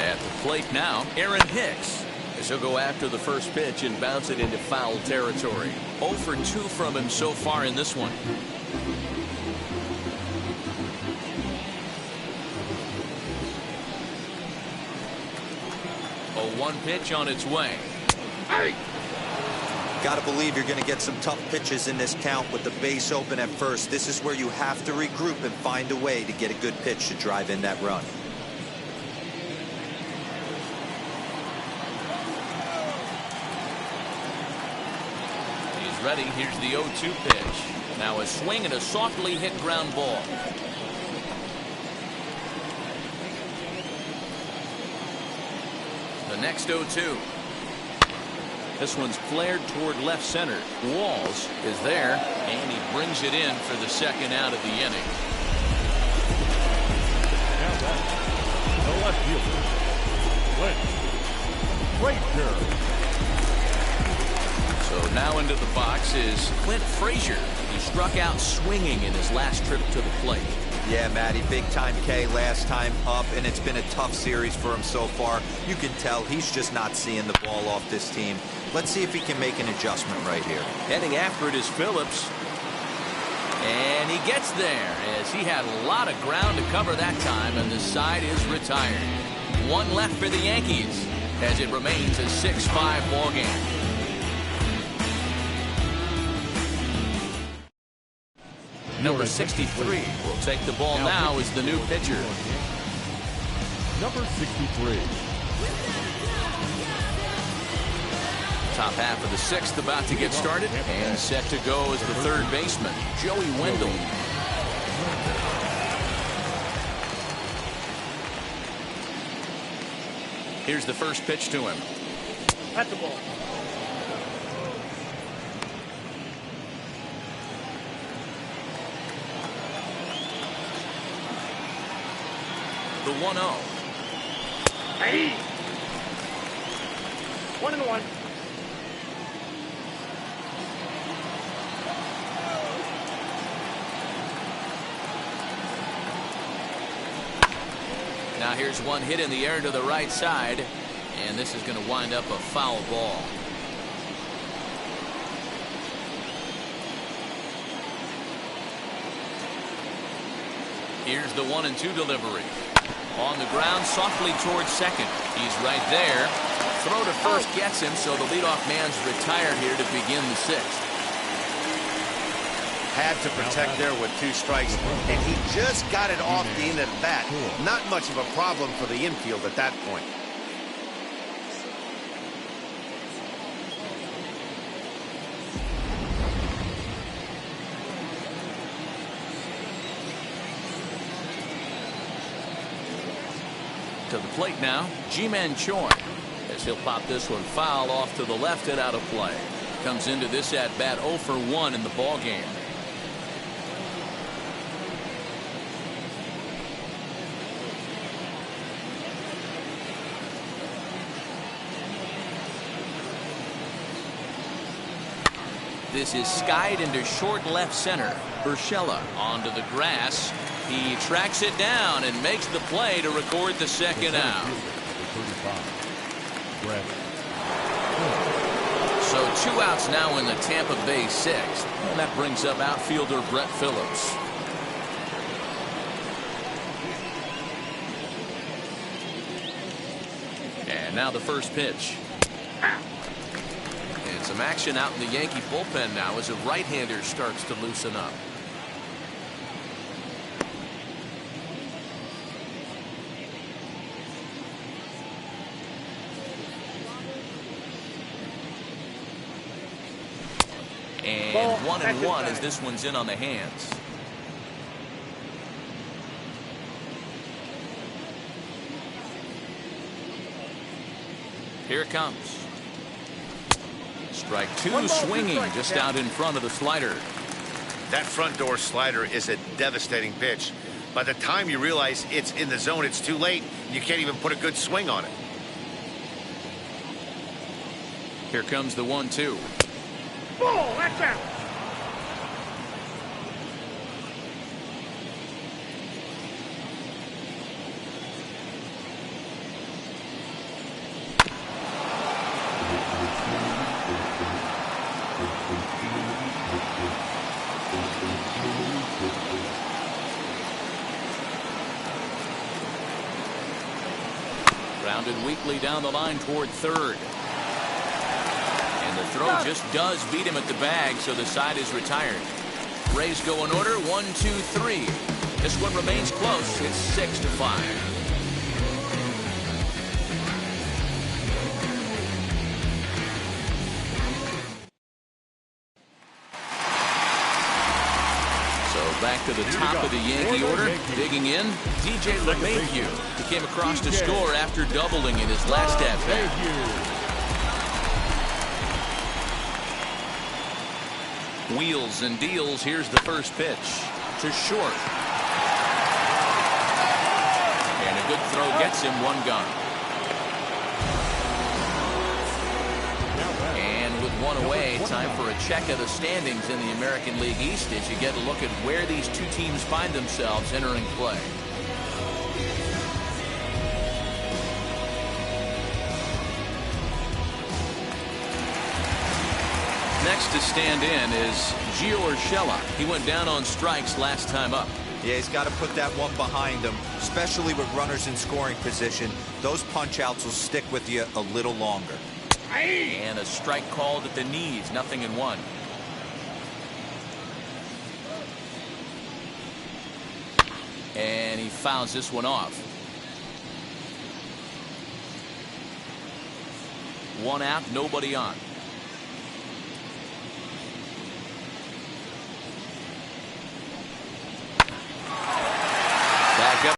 At the plate now, Aaron Hicks, as he'll go after the first pitch and bounce it into foul territory. 0 for 2 from him so far in this one. One pitch on its way. Got to believe you're going to get some tough pitches in this count with the base open at first. This is where you have to regroup and find a way to get a good pitch to drive in that run. He's ready. Here's the 0-2 pitch. Now a swing and a softly hit ground ball. The next 0-2. This one's flared toward left center. Walls is there, and he brings it in for the second out of the inning. Now that the left fielder, Clint Frazier. So now into the box is Clint Frazier. He struck out swinging in his last trip to the plate. Yeah, Matty, big time K last time up, and it's been a tough series for him so far. You can tell he's just not seeing the ball off this team. Let's see if he can make an adjustment right here. Heading after it is Phillips. And he gets there as he had a lot of ground to cover that time, and the side is retired. One left for the Yankees as it remains a 6-5 ball game. Number 63 will take the ball now as the new pitcher. Number 63. Top half of the 6th about to get started and set to go as the third baseman, Joey Wendell. Here's the first pitch to him. At the ball. The 1-0. Hey. 1-1. Now here's one hit in the air to the right side, and this is going to wind up a foul ball. Here's the 1-2 delivery. On the ground, softly towards second. He's right there. Throw to first gets him, so the leadoff man's retired here to begin the 6th. Had to protect there with 2 strikes, and he just got it off the end of the bat. Not much of a problem for the infield at that point. To the plate now, Ji-Man Choi, as he'll pop this one foul off to the left and out of play. Comes into this at bat 0 for 1 in the ball game. This is skied into short left center. Urshela onto the grass. He tracks it down and makes the play to record the second out. So 2 outs now in the Tampa Bay 6th. And that brings up outfielder Brett Phillips. And now the first pitch. And some action out in the Yankee bullpen now as a right-hander starts to loosen up. And 1-1 as this one's in on the hands. Here it comes. Strike 2, swinging just out in front of the slider. That front door slider is a devastating pitch. By the time you realize it's in the zone, it's too late. You can't even put a good swing on it. Here comes the 1-2. Ball, that's out. Grounded weakly down the line toward third. And the throw just does beat him at the bag, so the side is retired. Rays go in order, 1-2-3. This one remains close. It's 6-5. Back to the top of the Yankee order. Digging in, DJ LeMahieu. He came across to score after doubling in his last at-bat. Wheels and deals. Here's the first pitch to short. And a good throw gets him one gone. One away. Time for a check of the standings in the American League East as you get a look at where these two teams find themselves entering play. Next to stand in is Gio Urshela. He went down on strikes last time up. Yeah, he's got to put that one behind him, especially with runners in scoring position. Those punch-outs will stick with you a little longer. And a strike called at the knees, 0-1. And he fouls this one off. One out, nobody on. Back up.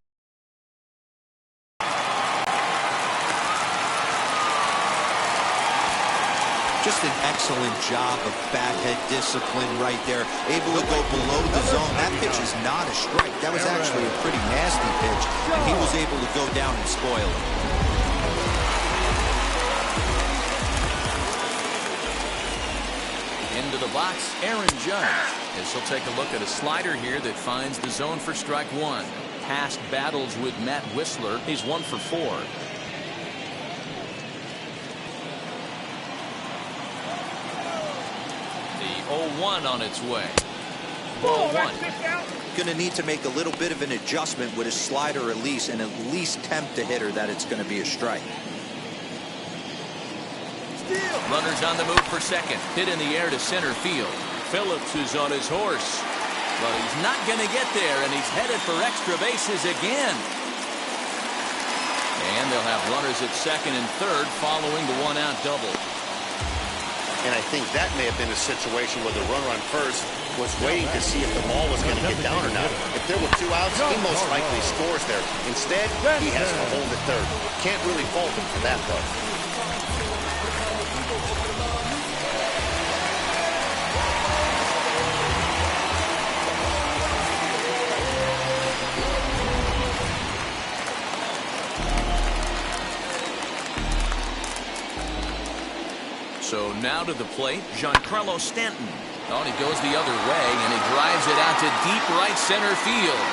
Just an excellent job of bat head discipline right there. Able to go below the zone. That pitch is not a strike. That was actually a pretty nasty pitch, and he was able to go down and spoil it. Into the box, Aaron Judge. As he'll take a look at a slider here that finds the zone for strike one. Past battles with Matt Whistler, he's 1 for 4. The 0-1 on its way. Ball one. Going to need to make a little bit of an adjustment with his slider release and at least tempt the hitter that it's going to be a strike. Runners on the move for second. Hit in the air to center field. Phillips is on his horse. But he's not going to get there, and he's headed for extra bases again. And they'll have runners at second and third following the one-out double. And I think that may have been a situation where the runner on first was waiting to see if the ball was going to get down or not. If there were 2 outs, he most likely scores there. Instead, he has to hold at third. Can't really fault him for that, though. So now to the plate, Giancarlo Stanton. Oh, and he goes the other way, and he drives it out to deep right center field.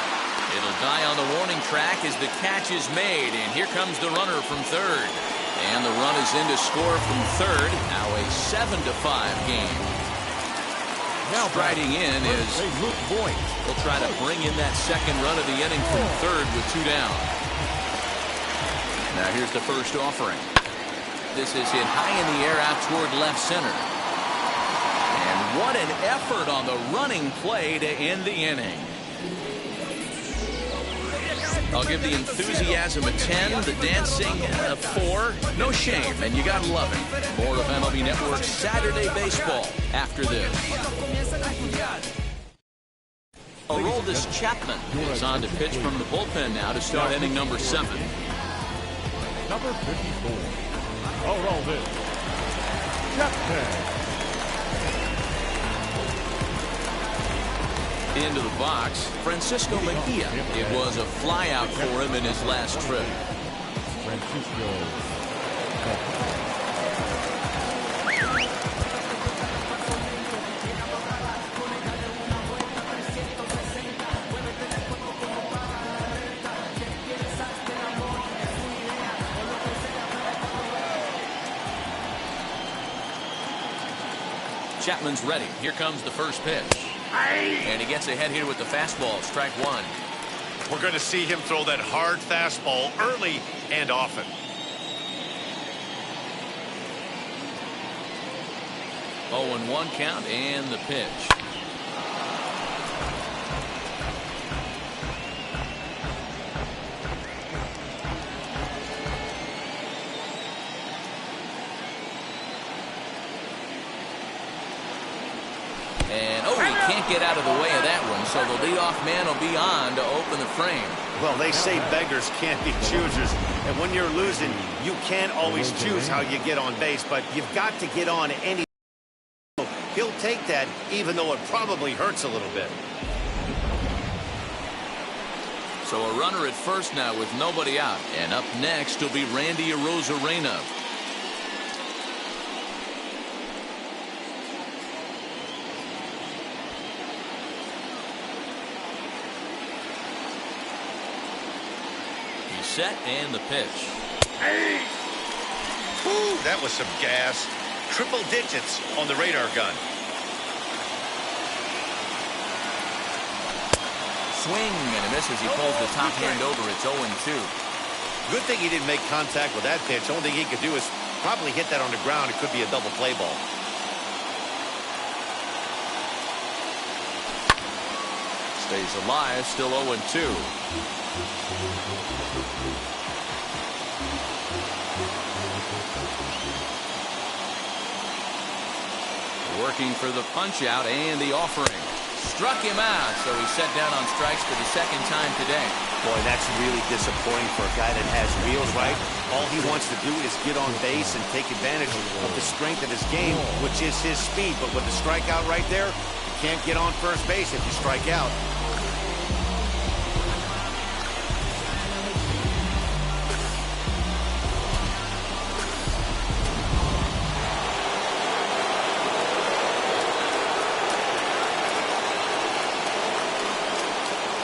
It'll die on the warning track as the catch is made, and here comes the runner from third. And the run is in to score from third. Now a 7-5 game. Now striding in is Luke Voigt. He'll try to bring in that second run of the inning from third with 2 down. Now here's the first offering. This is hit high in the air out toward left center. And what an effort on the running play to end the inning. I'll give the enthusiasm a 10, the dancing a 4. No shame, and you gotta love it. More of MLB Network's Saturday Baseball after this. Aroldis Chapman is on to pitch from the bullpen now to start inning number 7. Number 54. Aroldis Chapman. Into the box, Francisco Mejia. It was a flyout for him in his last trip. Francisco. Chapman's ready. Here comes the first pitch. And he gets ahead here with the fastball. Strike one. We're going to see him throw that hard fastball early and often. Oh, and 1 count and the pitch. And, oh, he can't get out of the way of that one, so the leadoff man will be on to open the frame. Well, they say beggars can't be choosers, and when you're losing, you can't always choose how you get on base, but you've got to get on any. He'll take that, even though it probably hurts a little bit. So a runner at first now with nobody out, and up next will be Randy Arozarena. Set and the pitch. Ooh, that was some gas. Triple digits on the radar gun. Swing and a miss as he pulls the top hand over. It's 0-2. Good thing he didn't make contact with that pitch. Only thing he could do is probably hit that on the ground. It could be a double play ball. Stays alive, still 0-2. Working for the punch out and the offering. Struck him out, so he's set down on strikes for the second time today. Boy, that's really disappointing for a guy that has wheels, right? All he wants to do is get on base and take advantage of the strength of his game, which is his speed. But with the strikeout right there, you can't get on first base if you strike out.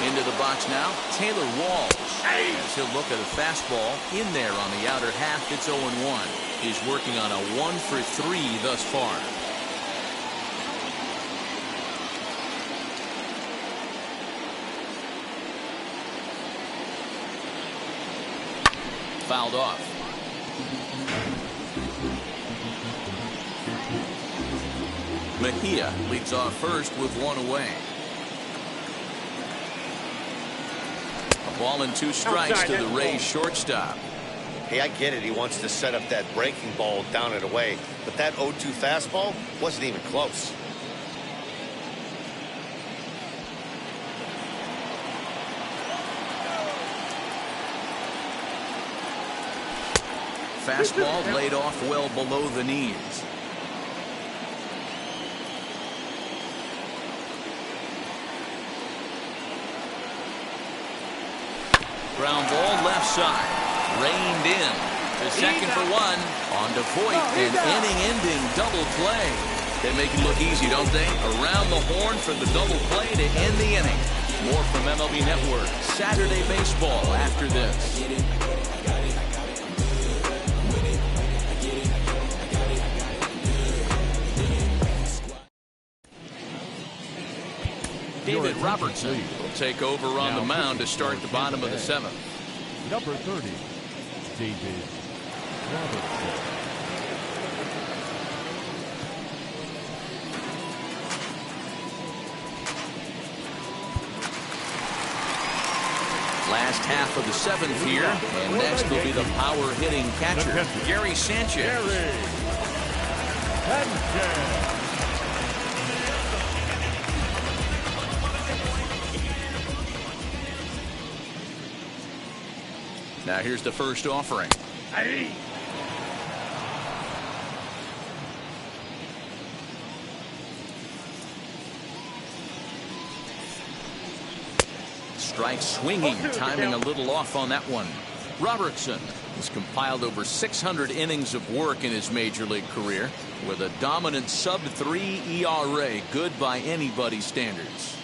Into the box now, Taylor Walls. As he'll look at a fastball in there on the outer half. It's 0-1. He's working on a 1-for-3 thus far. Fouled off. Mejia leads off first with 1 away. Ball and 2 strikes to the Rays shortstop. Hey, I get it. He wants to set up that breaking ball down and away, but that 0-2 fastball wasn't even close. Fastball laid off well below the knees. Ground ball left side. Reined in. To second for 1. On to Voit. An inning-ending double play. They make it look easy, don't they? Around the horn for the double play to end the inning. More from MLB Network. Saturday baseball after this. David Robertson will take over on the mound to start the bottom of the 7th. Number 30, David Robertson. Last half of the 7th here, and next will be the power-hitting catcher, Gary Sanchez. Now here's the first offering. Strike swinging, timing a little off on that one. Robertson has compiled over 600 innings of work in his major league career with a dominant sub-3 ERA, good by anybody's standards.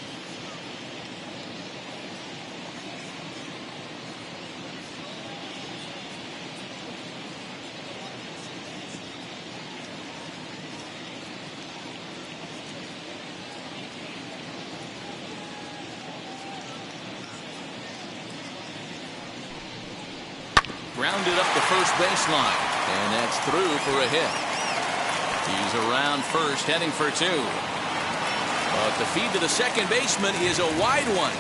Grounded up the first baseline, and that's through for a hit. He's around first, heading for two. But the feed to the second baseman is a wide one.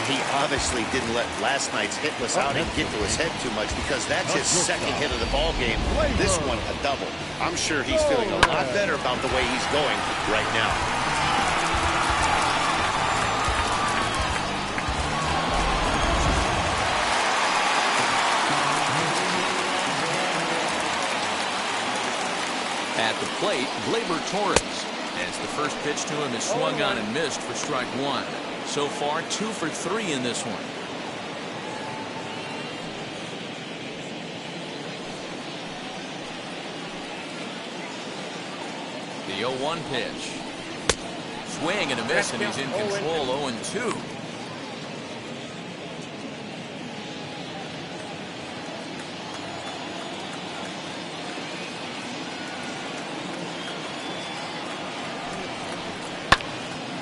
He obviously didn't let last night's hitless outing get to his head too much, because that's his second hit of the ball game. This one a double. I'm sure he's feeling a lot better about the way he's going right now. At the plate, Gleyber Torres, as the first pitch to him is swung on and missed for strike one. So far, 2 for 3 in this one. The 0-1 pitch. Swing and a miss, and he's in control. 0-2.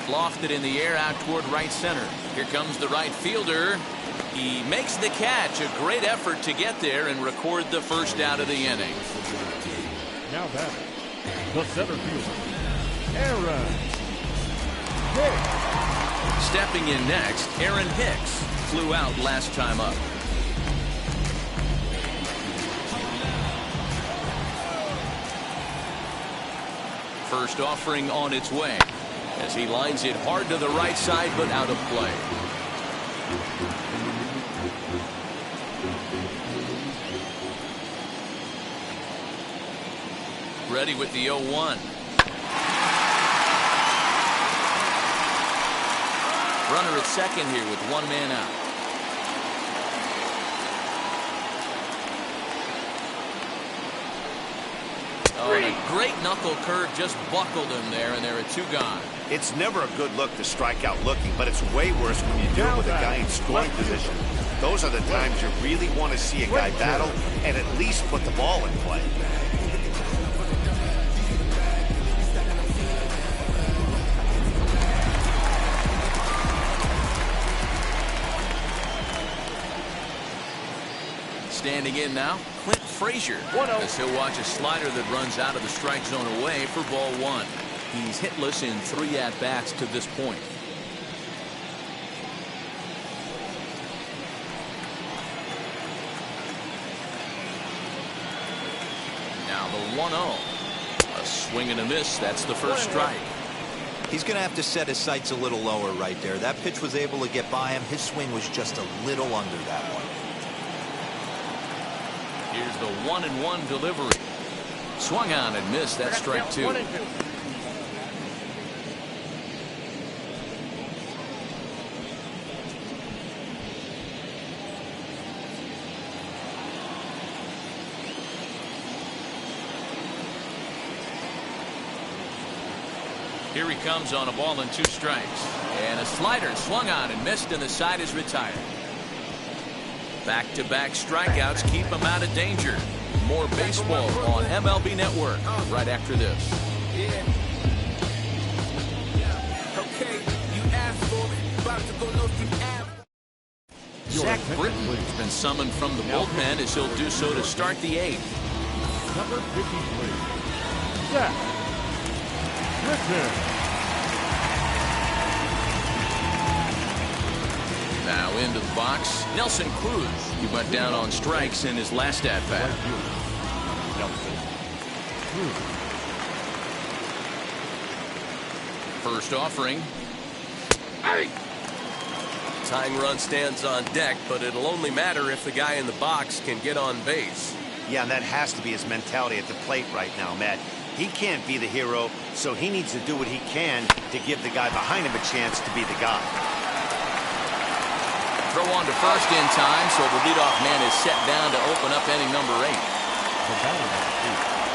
Lofted in the air out toward right center. Here comes the right fielder. He makes the catch. A great effort to get there and record the first out of the inning. Now batting, the center fielder, Aaron Hicks. Stepping in next, Aaron Hicks flew out last time up. First offering on its way, as he lines it hard to the right side, but out of play. Ready with the 0-1. Runner at second here with one man out. Oh, and a great knuckle curve just buckled him there, and there are 2 gone. It's never a good look to strike out looking, but it's way worse when you do it with a guy in scoring position. Those are the times you really want to see a guy battle and at least put the ball in play. Standing in now, Clint Frazier, as he'll watch a slider that runs out of the strike zone away for ball 1. He's hitless in 3 at-bats to this point. Now the 1-0. A swing and a miss. That's the first strike. He's going to have to set his sights a little lower right there. That pitch was able to get by him. His swing was just a little under that one. Here's the 1-1 delivery. Swung on and missed. That's strike 2. Here he comes on a ball and 2 strikes. And a slider swung on and missed, and the side is retired. Back-to-back strikeouts keep him out of danger. More baseball on MLB Network right after this. Zach Britton has been summoned from the bullpen, as he'll do so to start the 8th. Number 53, Zach Britton. Now into the box, Nelson Cruz. He went down on strikes in his last at-bat. First offering. Tying run stands on deck, but it'll only matter if the guy in the box can get on base. Yeah, and that has to be his mentality at the plate right now, Matt. He can't be the hero, so he needs to do what he can to give the guy behind him a chance to be the guy. Throw on to first in time, so the leadoff man is set down to open up inning number 8.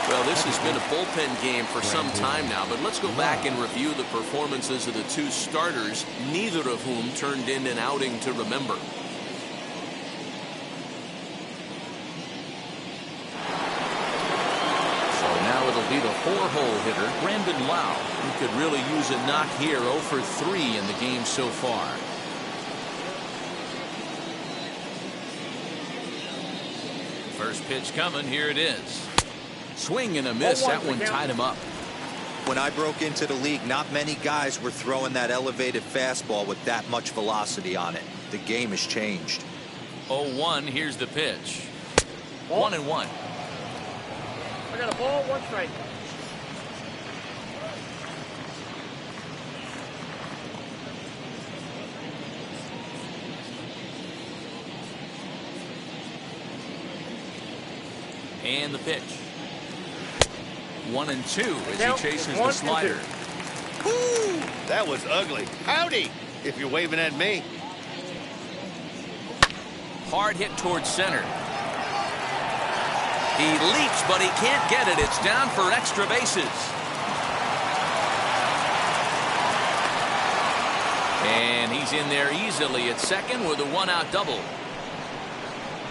Well, this has been a bullpen game for some time now, but let's go back and review the performances of the two starters, neither of whom turned in an outing to remember. Now it'll be the 4-hole hitter, Brandon Lau, who could really use a knock here. 0 for 3 in the game so far. First pitch coming. Here it is. Swing and a miss. That one tied him up. When I broke into the league, not many guys were throwing that elevated fastball with that much velocity on it. The game has changed. 0-1. Here's the pitch. 1-1. I got a ball, 1 strike. And the pitch. 1-2 as he chases the slider. Woo! That was ugly. Howdy, if you're waving at me. Hard hit towards center. He leaps, but he can't get it. It's down for extra bases. And he's in there easily at second with a 1-out double.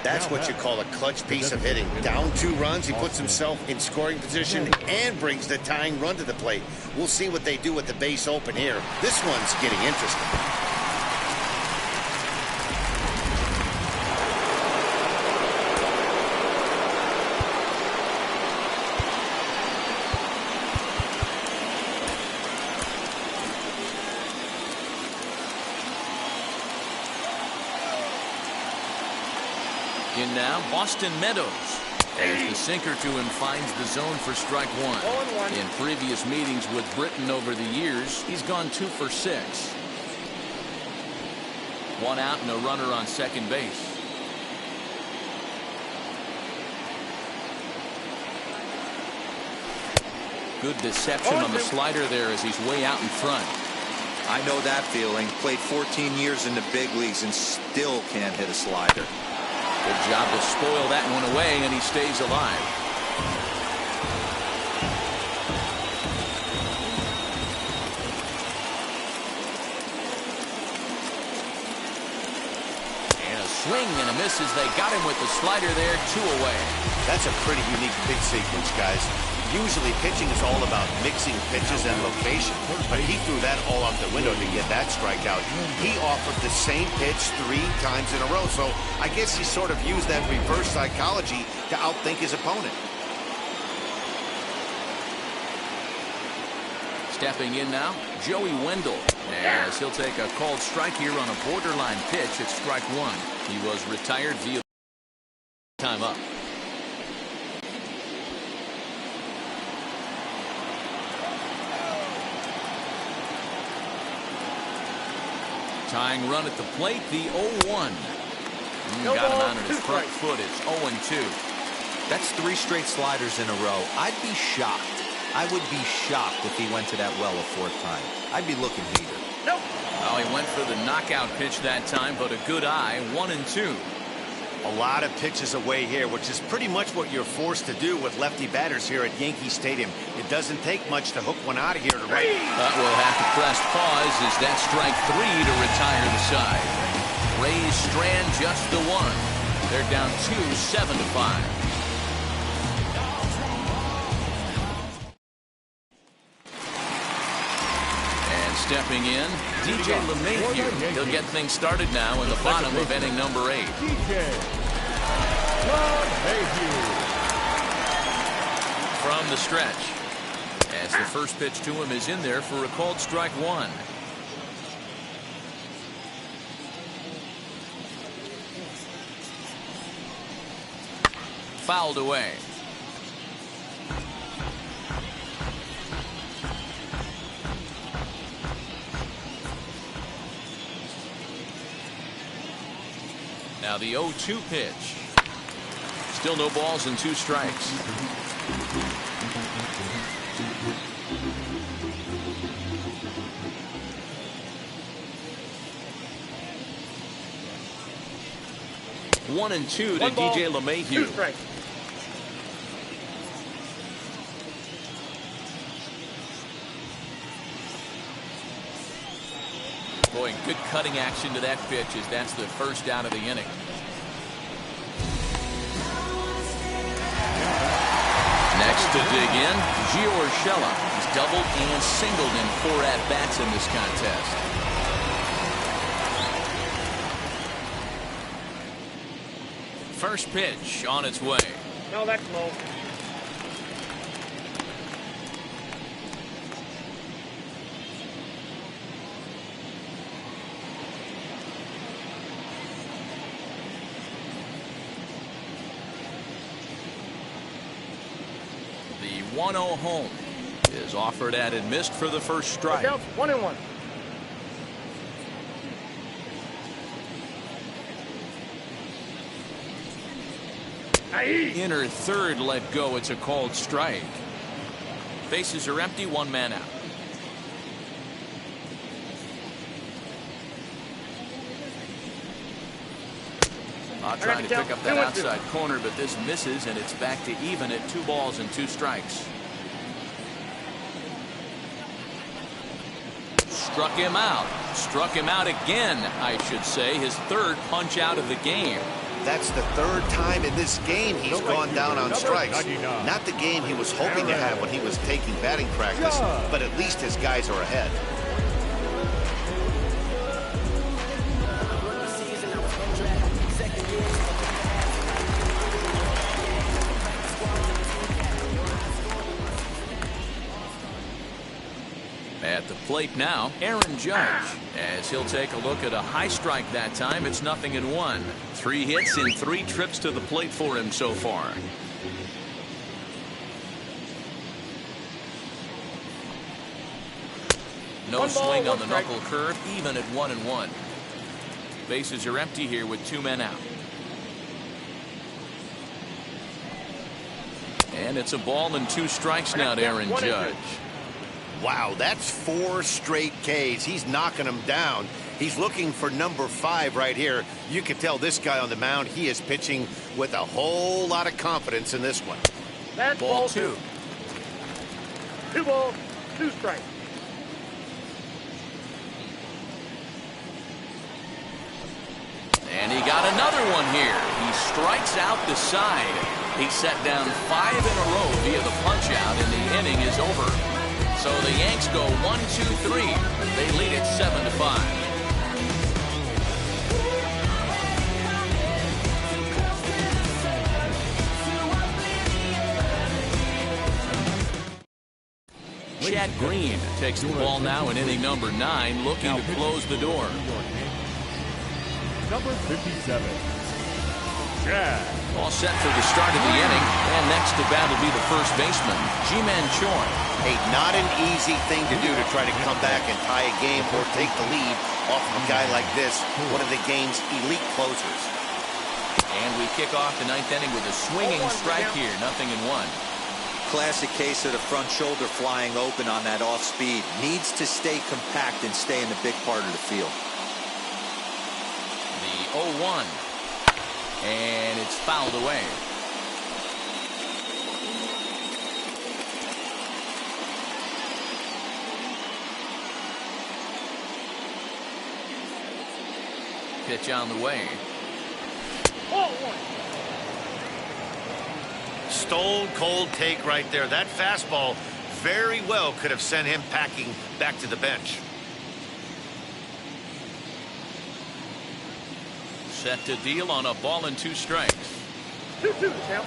That's what you call a clutch piece of hitting. Down 2 runs, he puts himself in scoring position and brings the tying run to the plate. We'll see what they do with the base open here. This one's getting interesting. In now, Boston Meadows. As the sinker to him finds the zone for strike 1. In previous meetings with Britton over the years, he's gone 2 for 6. 1 out and a runner on second base. Good deception on the slider there as he's way out in front. I know that feeling. Played 14 years in the big leagues and still can't hit a slider. Good job to spoil that one away, and he stays alive. And a swing and a miss as they got him with the slider there, 2 away. That's a pretty unique pitch sequence, guys. Usually pitching is all about mixing pitches and location, but he threw that all out the window to get that strikeout. He offered the same pitch 3 times in a row, so I guess he sort of used that reverse psychology to outthink his opponent. Stepping in now, Joey Wendell, as he'll take a called strike here on a borderline pitch at strike 1. He was retired via time up. Tying run at the plate, the 0-1. Got him out on his front foot. It's 0-2. That's 3 straight sliders in a row. I'd be shocked. I would be shocked if he went to that well a 4th time. I'd be looking heated. Nope. Well, he went for the knockout pitch that time, but a good eye. 1-2. A lot of pitches away here, which is pretty much what you're forced to do with lefty batters here at Yankee Stadium. It doesn't take much to hook one out of here to right. But we'll have to press pause as that strike 3 to retire the side. Rays strand just the 1. They're down 2, 7-5. Stepping in, DJ LeMahieu. He'll get things started now in the bottom of inning number 8. From the stretch, as the first pitch to him is in there for a called strike 1. Fouled away. Now the 0-2 pitch. Still no balls and 2 strikes. 1-2 to One ball, DJ 2 LeMahieu. strikes. Boy, good cutting action to that pitch as that's the first out of the inning. Next to dig in, Gio Urshela. He's doubled and singled in 4 at-bats in this contest. First pitch on its way. No, that's low. The 1-0 home is offered at and missed for the first strike. Look out, 1-1. Inner third let go. It's a called strike. Bases are empty, 1 man out. Trying to pick up that outside corner, but this misses, and it's back to even at 2 balls and 2 strikes. Struck him out. Struck him out again, I should say. His 3rd punch out of the game. That's the 3rd time in this game he's gone down on strikes. Not the game he was hoping to have when he was taking batting practice, but at least his guys are ahead. At the plate now, Aaron Judge, as he'll take a look at a high strike that time. It's 0-1. 3 hits in 3 trips to the plate for him so far. No swing on the knuckle curve, even at 1-1. Bases are empty here with 2 men out. And it's a ball and 2 strikes now to Aaron Judge. Wow, that's 4 straight Ks. He's knocking them down. He's looking for number 5 right here. You can tell this guy on the mound, he is pitching with a whole lot of confidence in this one. That's Ball 2. 2 balls, 2 strikes. And he got another one here. He strikes out the side. He set down 5 in a row via the punch out, and the inning is over. So the Yanks go 1-2-3. They lead it 7-5. Chad Green takes the ball now in inning number 9, looking to close the door. Number 57. Chad. All set for the start of the inning, and next to bat will be the first baseman, Ji-Man Choi. Hey, not an easy thing to do to try to come back and tie a game or take the lead off of a guy like this, one of the game's elite closers. And we kick off the 9th inning with a swinging strike here, 0-1. Classic case of the front shoulder flying open on that off speed. Needs to stay compact and stay in the big part of the field. The 0-1. And it's fouled away. Pitch on the way. Stone cold take right there. That fastball very well could have sent him packing back to the bench. Set to deal on a ball and 2 strikes. 2-2, Champ.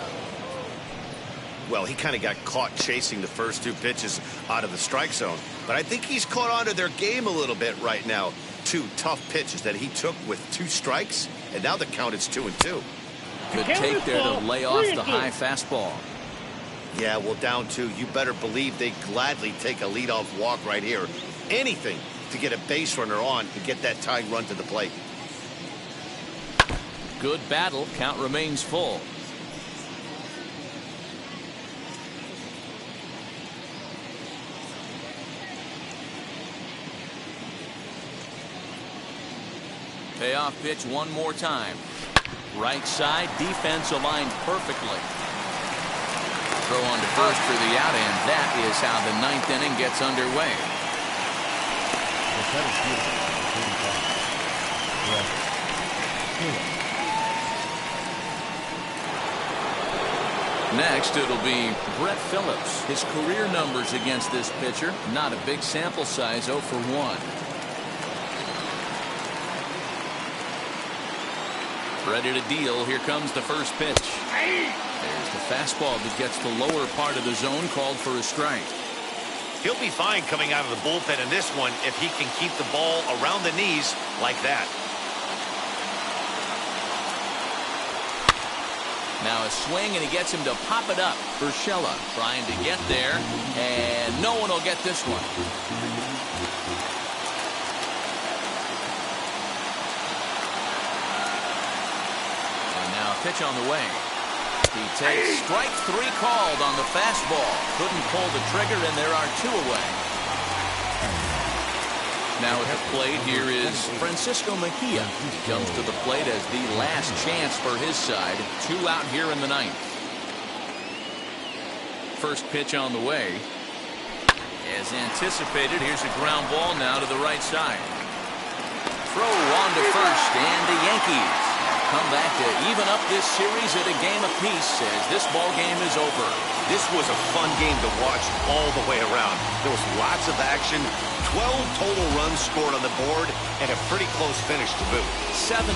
Well, he kind of got caught chasing the first 2 pitches out of the strike zone. But I think he's caught on to their game a little bit right now. 2 tough pitches that he took with 2 strikes, and now the count is 2-2. Good take there to lay off the high fastball. Yeah, well, down 2, you better believe they gladly take a leadoff walk right here. Anything to get a base runner on and get that tying run to the plate. Good battle. Count remains full. Payoff pitch one more time. Right side defense aligned perfectly. Throw on to first for the out, and that is how the ninth inning gets underway. Next, it'll be Brett Phillips. His career numbers against this pitcher, not a big sample size, 0 for 1. Ready to deal. Here comes the first pitch. There's the fastball that gets the lower part of the zone, called for a strike. He'll be fine coming out of the bullpen in this one if he can keep the ball around the knees like that. Now a swing, and he gets him to pop it up. Urshela trying to get there, and no one will get this one. And now a pitch on the way. He takes strike 3 called on the fastball. Couldn't pull the trigger, and there are 2 away. Now at the plate, here is Francisco Mejia. He comes to the plate as the last chance for his side. 2 out here in the ninth. First pitch on the way. As anticipated, here's a ground ball now to the right side. Throw on to first, and the Yankees come back to even up this series at a game apiece as this ball game is over. This was a fun game to watch all the way around. There was lots of action, 12 total runs scored on the board, and a pretty close finish to boot. 7-5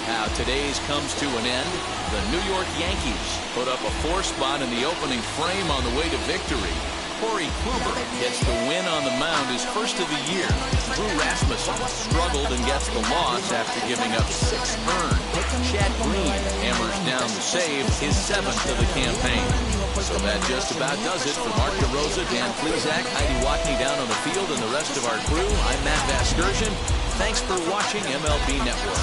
how today's comes to an end. The New York Yankees put up a 4 spot in the opening frame on the way to victory. Corey Kluber gets the win on the mound, his first of the year. Drew Rasmussen struggled and gets the loss after giving up 6 earned. Chad Green hammers down the save, his 7th of the campaign. So that just about does it for Mark DeRosa, Dan Plesac, Heidi Watney down on the field, and the rest of our crew. I'm Matt Vasgersian. Thanks for watching MLB Network.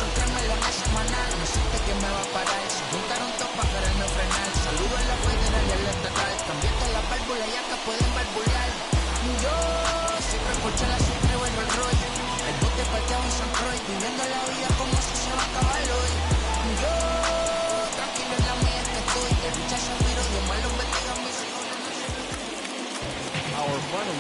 Our final